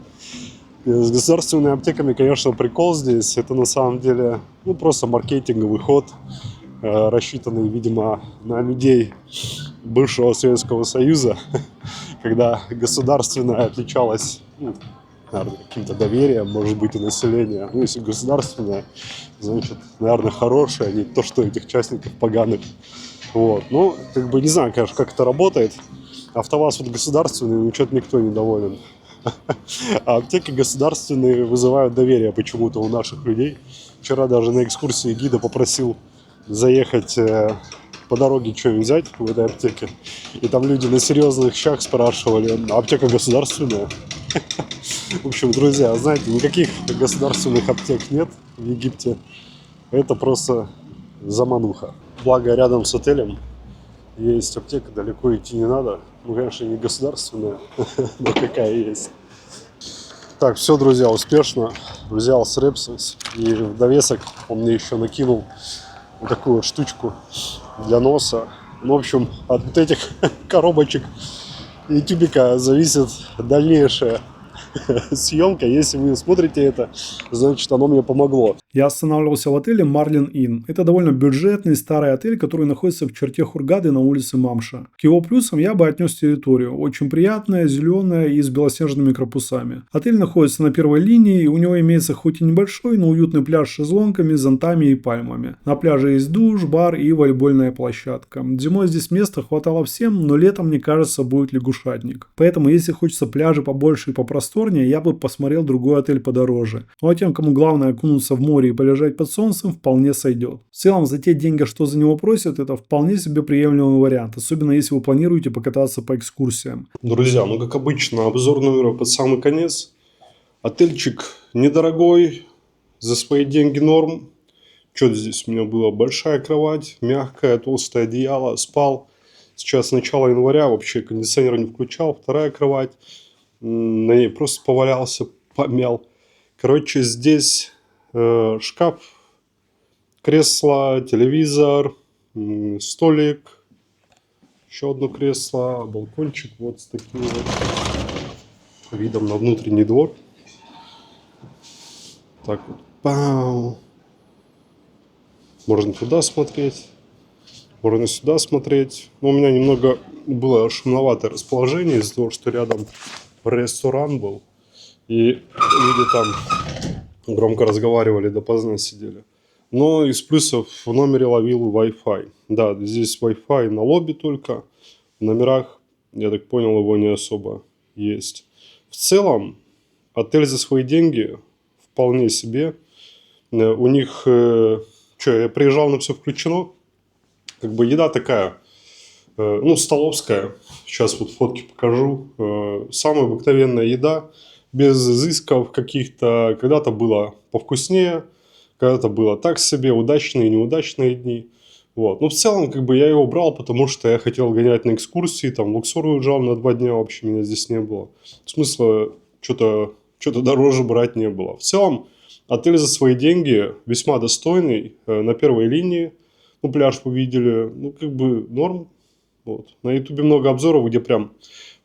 Speaker 3: И с государственными аптеками, конечно, прикол здесь. Это на самом деле просто маркетинговый ход, рассчитанный, видимо, на людей бывшего Советского Союза, когда государственное отличалось, наверное, каким-то доверием, может быть, у населения. Ну, если государственное, значит, наверное, хорошее, а не то, что этих частников поганых. Вот. Ну, как бы не знаю, конечно, как это работает. АвтоВАЗ вот государственный, но что-то никто не доволен. А аптеки государственные вызывают доверие почему-то у наших людей. Вчера даже на экскурсии гида попросил заехать по дороге что-нибудь взять в этой аптеке. И там люди на серьезных щах спрашивали, аптека государственная? В общем, друзья, знаете, никаких государственных аптек нет в Египте. Это просто замануха. Благо, рядом с отелем есть аптека, далеко идти не надо. Ну, конечно, не государственная, но какая есть. Так, все, друзья, успешно взял Strepsils. И в довесок он мне еще накинул вот такую вот штучку для носа. Ну, в общем, от вот этих коробочек и тюбика зависит дальнейшая съемка. Если вы смотрите это, значит, оно мне помогло.
Speaker 2: Я останавливался в отеле Marlin Inn. Это довольно бюджетный старый отель, который находится в черте Хургады на улице Мамша. К его плюсам я бы отнес территорию. Очень приятная, зеленая и с белоснежными корпусами. Отель находится на первой линии, и у него имеется хоть и небольшой, но уютный пляж с шезлонгами, зонтами и пальмами. На пляже есть душ, бар и волейбольная площадка. Зимой здесь места хватало всем, но летом, мне кажется, будет лягушатник. Поэтому, если хочется пляжа побольше и попросторнее, я бы посмотрел другой отель подороже. Ну а тем, кому главное окунуться в море и полежать под солнцем, вполне сойдет. В целом, за те деньги, что за него просят, это вполне себе приемлемый вариант, особенно если вы планируете покататься по экскурсиям.
Speaker 3: Друзья, ну как обычно, обзор номера под самый конец. Отельчик недорогой, за свои деньги норм. Что здесь у меня было? Большая кровать, мягкое, толстое одеяло, спал. Сейчас начало января, вообще кондиционер не включал. Вторая кровать, на ней просто повалялся, помял. Короче, здесь шкаф, кресло, телевизор, столик, еще одно кресло, балкончик вот с таким вот видом на внутренний двор. Так вот, пау. Можно туда смотреть. можно сюда смотреть. Но у меня немного было шумноватое расположение из-за того, что рядом ресторан был. И люди там громко разговаривали, допоздна сидели. Но из плюсов в номере ловил Wi-Fi. Да, здесь Wi-Fi на лобби только. В номерах, я так понял, его не особо есть. В целом, отель за свои деньги вполне себе. У них, я приезжал на все включено. Как бы еда такая, столовская. Сейчас вот фотки покажу. Самая обыкновенная еда, без изысков каких-то. Когда-то было повкуснее, когда-то было так себе, удачные и неудачные дни. Вот. Но в целом, как бы я его брал, потому что я хотел гонять на экскурсии, там в Луксор уезжал на 2 дня, вообще меня здесь не было. Смысла что-то дороже брать не было. В целом, отель за свои деньги весьма достойный, на первой линии. Пляж вы видели, как бы норм. Вот. На ютубе много обзоров, где прям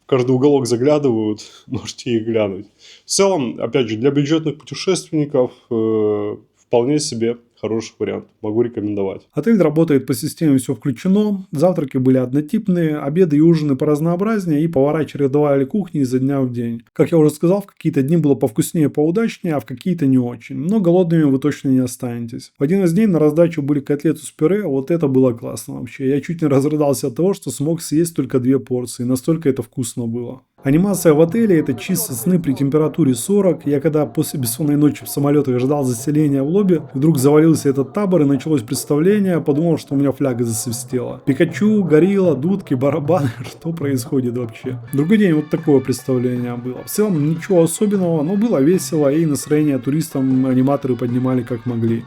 Speaker 3: в каждый уголок заглядывают, можете их глянуть. В целом, опять же, для бюджетных путешественников вполне себе хороший вариант. Могу рекомендовать.
Speaker 2: Отель работает по системе «все включено». Завтраки были однотипные, обеды и ужины поразнообразнее, и повара чередовали кухни изо дня в день. Как я уже сказал, в какие-то дни было повкуснее, поудачнее, а в какие-то не очень. Но голодными вы точно не останетесь. В один из дней на раздачу были котлеты с пюре, вот это было классно вообще. Я чуть не разрыдался от того, что смог съесть только 2 порции, настолько это вкусно было. Анимация в отеле – это чисто сны при температуре 40. Я когда после бессонной ночи в самолетах ждал заселения в лобби, вдруг завалился этот табор и началось представление, подумал, что у меня фляга засвистела. Пикачу, горилла, дудки, барабаны, что происходит вообще? Другой день вот такое представление было. В целом ничего особенного, но было весело, и настроение туристам аниматоры поднимали как могли.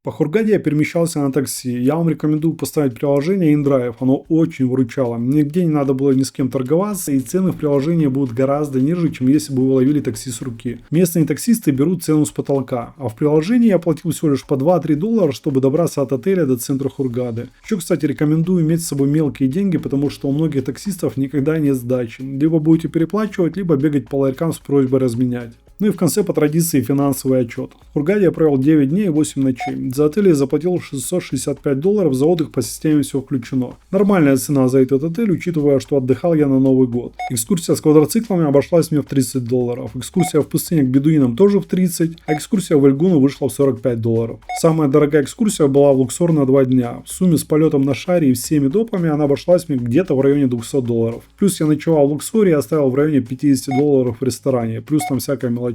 Speaker 2: По Хургаде я перемещался на такси. Я вам рекомендую поставить приложение InDrive, оно очень выручало. Нигде не надо было ни с кем торговаться, и цены в приложении будут гораздо ниже, чем если бы вы ловили такси с руки. Местные таксисты берут цену с потолка, а в приложении я платил всего лишь по 2-3 доллара, чтобы добраться от отеля до центра Хургады. Еще, кстати, рекомендую иметь с собой мелкие деньги, потому что у многих таксистов никогда нет сдачи. Либо будете переплачивать, либо бегать по ларькам с просьбой разменять. Ну и в конце по традиции финансовый отчет. В Хургаде я провел 9 дней и 8 ночей. За отель я заплатил $665 за отдых по системе «все включено». Нормальная цена за этот отель, учитывая, что отдыхал я на Новый год. Экскурсия с квадроциклами обошлась мне в $30. Экскурсия в пустыне к бедуинам тоже в 30, а экскурсия в Эльгуну вышла в $45. Самая дорогая экскурсия была в Луксор на 2 дня. В сумме с полетом на шаре и всеми допами она обошлась мне где-то в районе $200. Плюс я ночевал в Луксоре и оставил в районе $50 в ресторане. Плюс там всякая мелочевка.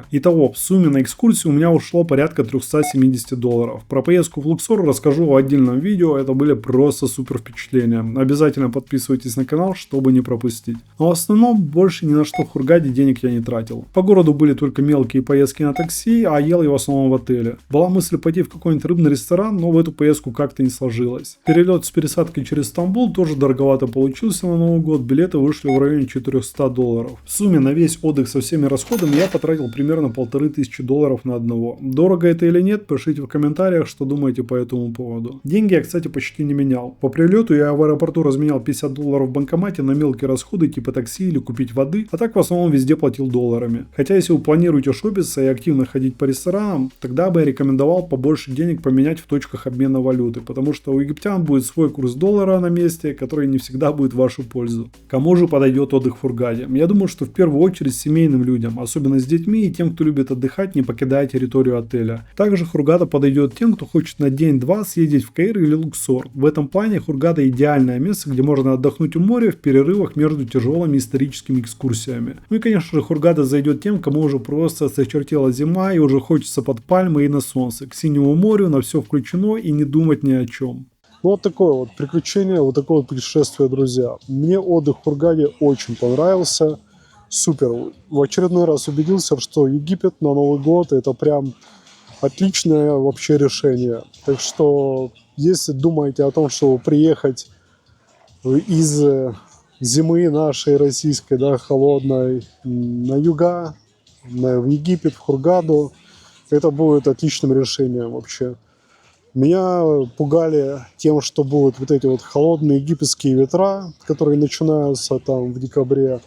Speaker 2: Итого, в сумме на экскурсию у меня ушло порядка $370. Про поездку в Луксор расскажу в отдельном видео, это были просто супер впечатления. Обязательно подписывайтесь на канал, чтобы не пропустить. Но в основном больше ни на что в Хургаде денег я не тратил. По городу были только мелкие поездки на такси, а ел я в основном в отеле. Была мысль пойти в какой-нибудь рыбный ресторан, но в эту поездку как-то не сложилось. Перелет с пересадкой через Стамбул тоже дороговато получился на Новый год, билеты вышли в районе $400. В сумме на весь отдых со всеми расходами я потратил примерно $1500 на одного. Дорого это или нет, пишите в комментариях, что думаете по этому поводу. Деньги я, кстати, почти не менял. По прилету я в аэропорту разменял $50 в банкомате на мелкие расходы типа такси или купить воды, а так в основном везде платил долларами. Хотя если вы планируете шопиться и активно ходить по ресторанам, тогда бы я рекомендовал побольше денег поменять в точках обмена валюты, потому что у египтян будет свой курс доллара на месте, который не всегда будет в вашу пользу. Кому же подойдет отдых в Хургаде? Я думаю, что в первую очередь семейным людям, особенно с детьми и тем, кто любит отдыхать, не покидая территорию отеля. Также Хургада подойдет тем, кто хочет на день-два съездить в Каир или Луксор. В этом плане Хургада идеальное место, где можно отдохнуть у моря в перерывах между тяжелыми историческими экскурсиями. Ну и конечно же Хургада зайдет тем, кому уже просто сочертела зима и уже хочется под пальмой и на солнце, к синему морю, на все включено и не думать ни о чем.
Speaker 3: Ну, вот такое вот приключение, вот такое вот путешествие, друзья. Мне отдых в Хургаде очень понравился. Супер. В очередной раз убедился, что Египет на Новый год это прям отличное вообще решение. Так что, если думаете о том, чтобы приехать из зимы нашей российской, да, холодной, на юга, в Египет, в Хургаду. Это будет отличным решением вообще. Меня пугали тем, что будут вот эти вот холодные египетские ветра, которые начинаются там в декабре.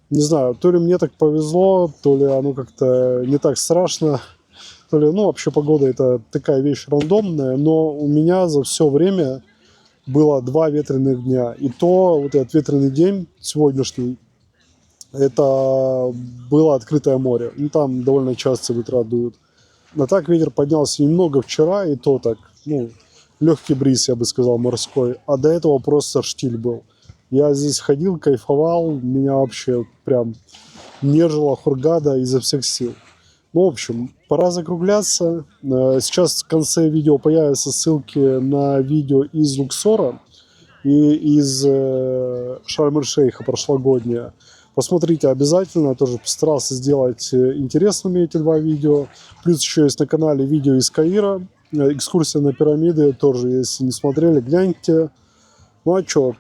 Speaker 3: Не знаю, то ли мне так повезло, то ли оно как-то не так страшно, то ли, ну, вообще погода это такая вещь рандомная, но у меня за все время было 2 ветреных дня. И то вот этот ветреный день сегодняшний, это было открытое море. Ну, там довольно часто ветра дуют. А так ветер поднялся немного вчера, и то так, ну, легкий бриз, я бы сказал, морской. А до этого просто штиль был. Я здесь ходил, кайфовал, меня вообще прям нежила Хургада изо всех сил. Ну, в общем, пора закругляться. Сейчас в конце видео появятся ссылки на видео из Луксора и из Шарм-эль-Шейха прошлогоднее. Посмотрите обязательно, я тоже постарался сделать интересными эти 2 видео. Плюс еще есть на канале видео из Каира, экскурсия на пирамиды, тоже, если не смотрели, гляньте. Ну а что,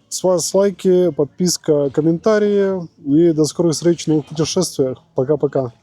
Speaker 3: с вас лайки, подписка, комментарии и до скорых встреч в новых путешествиях. Пока-пока.